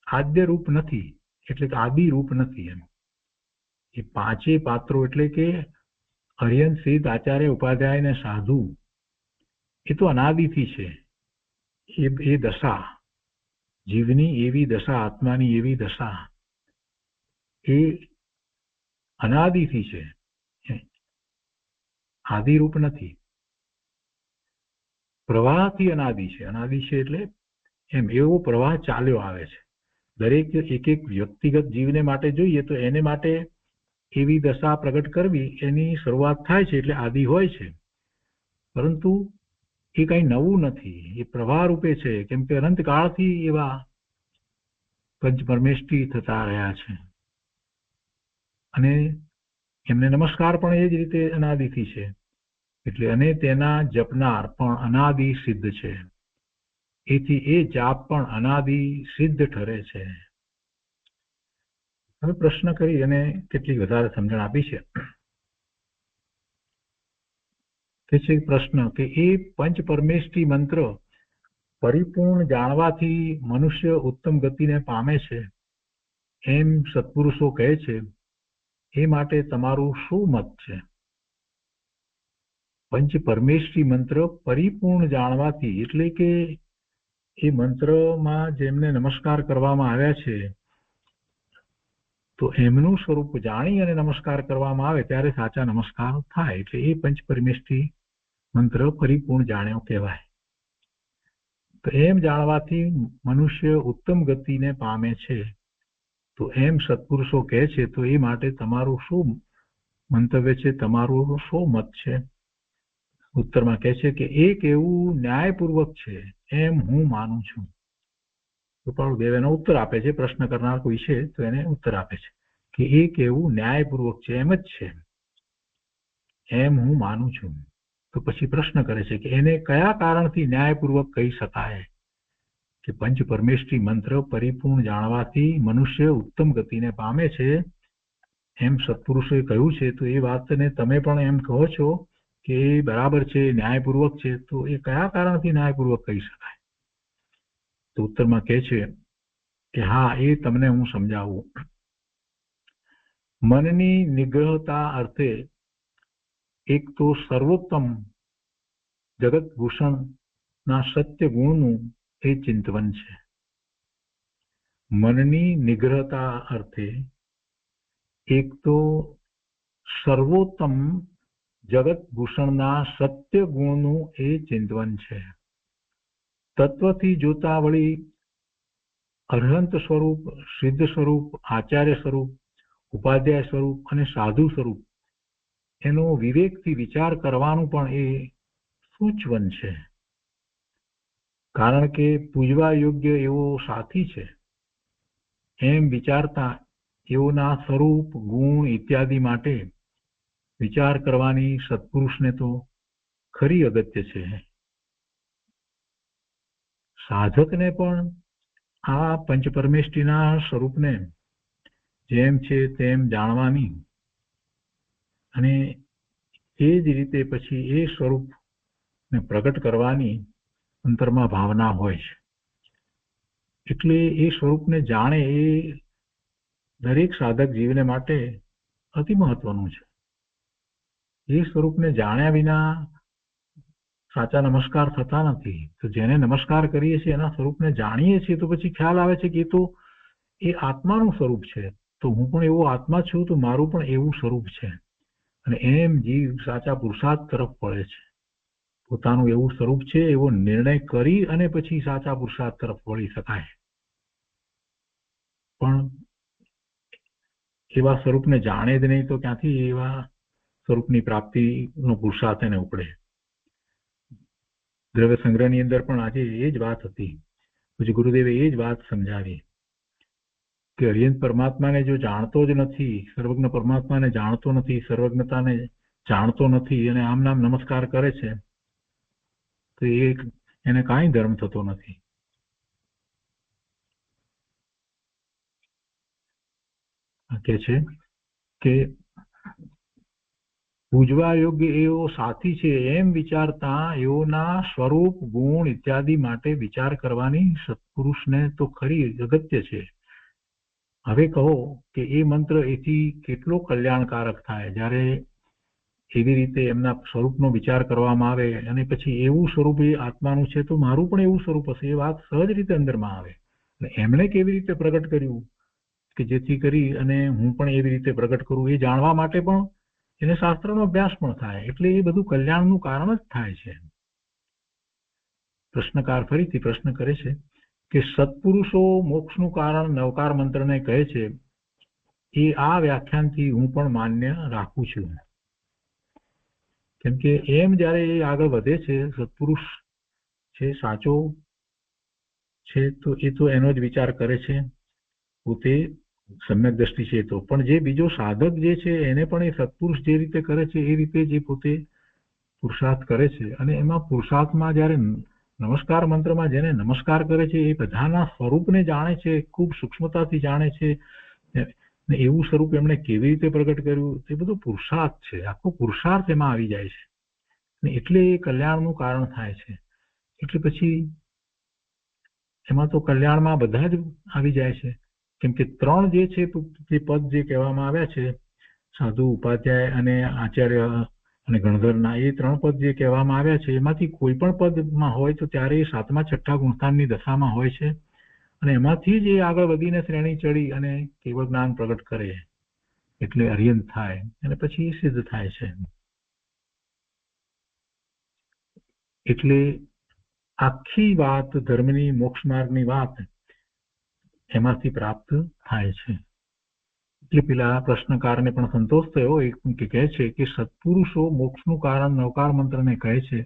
આદ્ય રૂપ નથી, એટલે કે આદિ રૂપ નથી. એમ એ 5 પાત્રો એટલે કે અરિહંત, સિદ્ધ, આચાર્ય, ઉપાધ્યાય અને સાધુ એ તો અનાદિથી છે. એ દશા જીવની એવી દશા, આત્માની એવી દશા એ અનાદિથી છે, આદિરૂપ નથી. પ્રવાહથી અનાદિ છે. અનાદિ છે એટલે એમ એવો પ્રવાહ ચાલ્યો આવે છે. દરેક એક એક વ્યક્તિગત જીવને માટે જોઈએ તો એને માટે એવી દશા પ્રગટ કરવી એની શરૂઆત થાય છે એટલે આદિ હોય છે. પરંતુ એ કઈ નવું નથી, એ પ્રવાહ રૂપે છે. કેમ કે અનંતકાળથી એવા પંચપરમેષ્ઠી થતા રહ્યા છે અને એમને નમસ્કાર પણ એ જ રીતે અનાદિથી છે. એટલે અને તેના જપનાર પણ અનાદિ સિદ્ધ છે. એથી એ જાપ પણ અનાદિ સિદ્ધ ઠરે છે. હવે પ્રશ્ન કરી અને કેટલીક વધારે સમજણ આપી છે. તે છે પ્રશ્ન કે એ પંચ પરમેષ્ઠી મંત્ર પરિપૂર્ણ જાણવાથી મનુષ્ય ઉત્તમ ગતિને પામે છે એમ સત્પુરુષો કહે છે. એ માટે તમારું શું મત છે? પંચ પરમેષ્ઠી મંત્ર પરિપૂર્ણ જાણવાથી એટલે કે એ મંત્રમાં જેમને નમસ્કાર કરવામાં આવ્યા છે તો એમનું સ્વરૂપ જાણી અને નમસ્કાર કરવામાં આવે ત્યારે સાચા નમસ્કાર થાય. એટલે એ પંચ પરમેષ્ઠી મંત્ર પરિપૂર્ણ જાણ્યો કહેવાય. તો એમ જાણવાથી મનુષ્ય ઉત્તમ ગતિને પામે છે. તો એમ સત્પુરુષો કહે છે. તો એ માટે તમારું શું મંતવ્ય છે, તમારું શું મત છે? ઉત્તરમાં કહે છે કે એક એવું ન્યાયપૂર્વક છે એમ હું માનું છું. કૃપાળુદેવ એનો ઉત્તર આપે છે. પ્રશ્ન કરનાર કોઈ છે તો એને ઉત્તર આપે છે કે એક એવું ન્યાયપૂર્વક છે, એમ જ છે, એમ હું માનું છું. તો પછી પ્રશ્ન કરે છે કે એને કયા કારણથી ન્યાયપૂર્વક કહી શકાય કે પંચ પરમેષ્ઠી મંત્ર પરિપૂર્ણ જાણવાથી મનુષ્ય ઉત્તમ ગતિને પામે છે એમ સત્પુરુષોએ કહ્યું છે. તો એ વાતને તમે પણ એમ કહો છો કે એ બરાબર છે, ન્યાયપૂર્વક છે, તો એ કયા કારણથી ન્યાયપૂર્વક કહી શકાય? તો ઉત્તરમાં કહે છે કે હા, એ તમને હું સમજાવું. મનની નિગ્રહતા અર્થે એક તો સર્વોત્તમ જગત ભૂષણના સત્ય ગુણનું એ ચિંતવન છે. મનની નિગ્રહતા અર્થે એક તો સર્વોત્તમ જગત ભૂષણના સત્ય ગુણનું એ ચિંતવન છે. તત્વથી જોતા વળી અરહંત સ્વરૂપ, સિદ્ધ સ્વરૂપ, આચાર્ય સ્વરૂપ, ઉપાધ્યાય સ્વરૂપ અને સાધુ સ્વરૂપ એનો વિવેકથી વિચાર કરવાનું પણ એ સૂચવન છે. કારણ કે પૂજવા યોગ્ય એવો સાથી છે એમ વિચારતા એઓના સ્વરૂપ, ગુણ ઇત્યાદિ માટે વિચાર કરવાની સત્પુરુષને તો ખરી અગત્ય છે. સાધકને પણ આ પંચપરમેષ્ઠીના સ્વરૂપને જેમ છે તેમ જાણવાની અને એ જ રીતે પછી એ સ્વરૂપને પ્રગટ કરવાની અંતરમાં ભાવના હોય છે. એટલે એ સ્વરૂપને જાણે એ દરેક સાધક જીવને માટે અતિ મહત્વનું છે. એ સ્વરૂપને જાણ્યા વિના સાચા નમસ્કાર થતા નથી. તો જેને નમસ્કાર કરીએ છીએ એના સ્વરૂપને જાણીએ છીએ તો પછી ખ્યાલ આવે છે કે એ તો એ આત્માનું સ્વરૂપ છે. તો હું પણ એવો આત્મા છું, તો મારું પણ એવું સ્વરૂપ છે. અને એમ જીવ સાચા પુરુષાર્થ તરફ વળે છે. પોતાનું એવું સ્વરૂપ છે એવો નિર્ણય કરી અને પછી સાચા પુરુષાર્થ તરફ વળી શકાય. પણ એવા સ્વરૂપને જાણે જ નહીં તો ક્યાંથી એવા સ્વરૂપની પ્રાપ્તિનો પુરુષાર્થ એને ઉપડે. દ્રવ્ય સંગ્રહની અંદર પણ આજે એ જ વાત હતી. પછી ગુરુદેવે એ જ વાત સમજાવી કે અર્યંત પરમાત્માને જો જાણતો જ નથી, સર્વજ્ઞ પરમાત્માને જાણતો નથી, સર્વજ્ઞતાને જાણતો નથી અને આમ નામ નમસ્કાર કરે છે તો એને કાંઈ ધર્મ થતો નથી. કે છે કે પૂજવા યોગ્ય એવો સાથી છે એમ વિચારતા એઓના સ્વરૂપ, ગુણ ઇત્યાદિ માટે વિચાર કરવાની સત્પુરુષને તો ખરી અગત્ય છે. હવે કહો કે એ મંત્ર એથી કેટલો કલ્યાણકારક થાય જ્યારે એવી રીતે એમના સ્વરૂપનો વિચાર કરવામાં આવે અને પછી એવું સ્વરૂપ એ આત્માનું છે તો મારું પણ એવું સ્વરૂપ હશે, એ વાત સહજ રીતે અંદરમાં આવે. એમણે કેવી રીતે પ્રગટ કર્યું કે જેથી કરી અને હું પણ એવી રીતે પ્રગટ કરું એ જાણવા માટે પણ એને શાસ્ત્રનો અભ્યાસ પણ થાય. એટલે એ બધું કલ્યાણનું કારણ જ થાય છે. પ્રશ્નકાર ફરીથી પ્રશ્ન કરે છે કે સત્પુરુષો મોક્ષનું કારણ નવકાર મંત્રને કહે છે એ આ વ્યાખ્યાનથી હું પણ માન્ય રાખું છું. કેમ કે એમ જયારે એ આગળ વધે છે, સત્પુરુષ છે, સાચો છે, તો એ તો એનો જ વિચાર કરે છે, પોતે સમ્યક દ્રષ્ટિ છે. તો પણ જે બીજો સાધક જે છે એને પણ એ સત્પુરુષ જે રીતે કરે છે એ રીતે જે પોતે પુરુષાર્થ કરે છે. અને એમાં પુરુષાર્થમાં જયારે નમસ્કાર મંત્રમાં જેને નમસ્કાર કરે છે એ બધાના સ્વરૂપને જાણે છે, ખૂબ સૂક્ષ્મતાથી જાણે છે. ને એવું સ્વરૂપ એમણે કેવી રીતે પ્રગટ કર્યું તે બધું પુરુષાર્થ છે. આખો પુરુષાર્થ એમાં આવી જાય છે ને એટલે એ કલ્યાણનું કારણ થાય છે. એટલે પછી એમાં તો કલ્યાણમાં બધા જ આવી જાય છે. કેમ કે ત્રણ જે છે તે પદ જે કહેવામાં આવ્યા છે, સાધુ, ઉપાધ્યાય અને આચાર્ય અને ગણધરના, એ ત્રણ પદ જે કહેવામાં આવ્યા છે એમાંથી કોઈ પણ પદમાં હોય તો ત્યારે એ સાતમા છઠ્ઠા ગુણસ્થાનની દશામાં હોય છે. અને એમાંથી જ એ આગળ વધીને શ્રેણી ચડી અને કેવળ જ્ઞાન પ્રગટ કરે એટલે અર્યંત થાય અને પછી સિદ્ધ થાય છે. એટલે આખી વાત ધર્મની, મોક્ષ માર્ગની વાત એમાંથી પ્રાપ્ત થાય છે. એટલે પેલા પ્રશ્નકારને પણ સંતોષ થયો. એ કહે છે કે સત્પુરુષો મોક્ષનું કારણ નવકાર મંત્રને કહે છે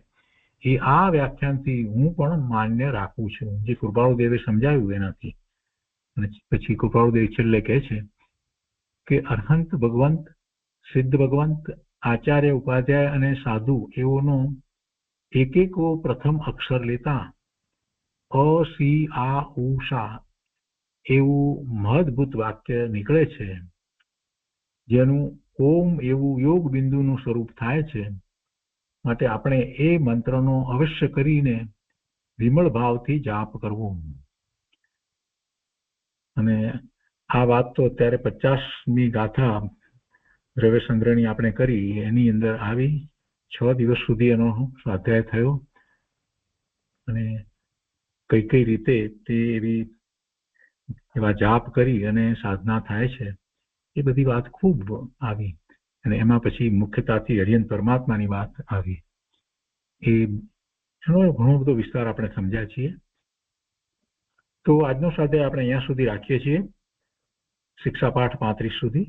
એ આ વ્યાખ્યાનથી હું પણ માન્ય રાખું છું. જે કૃપાળુદેવે સમજાવ્યું એનાથી. અને પછી કૃપાળુદેવ છેલ્લે કહે છે કે અર્હંત ભગવંત, સિદ્ધ ભગવંત, આચાર્ય, ઉપાધ્યાય અને સાધુ એઓનો એક એકો પ્રથમ અક્ષર લેતા અ, સી, આ, ઉ, શા એવું મહદભૂત વાક્ય નીકળે છે, જેનું ઓમ એવું યોગ બિંદુનું સ્વરૂપ થાય છે. માટે આપણે એ મંત્રનો અવશ્ય કરીને વિમળ ભાવથી જાપ કરવો. અને આ વાત તો અત્યારે 50મી ગાથા દ્રવ્ય સંગ્રહની આપણે કરી, એની અંદર આવી 6 દિવસ સુધી એનો સ્વાધ્યાય થયો અને કઈ કઈ રીતે તે એવા જાપ કરી અને સાધના થાય છે એ બધી વાત ખૂબ આવી. અને એમાં પછી મુખ્યતાથી હરિયન પરમાત્માની વાત આવી. એનો ઘણો બધો વિસ્તાર આપણે સમજ્યા છીએ. તો આજનો સ્વાધ્યાય આપણે અહીંયા સુધી રાખીએ છીએ, શિક્ષા પાઠ 35 સુધી.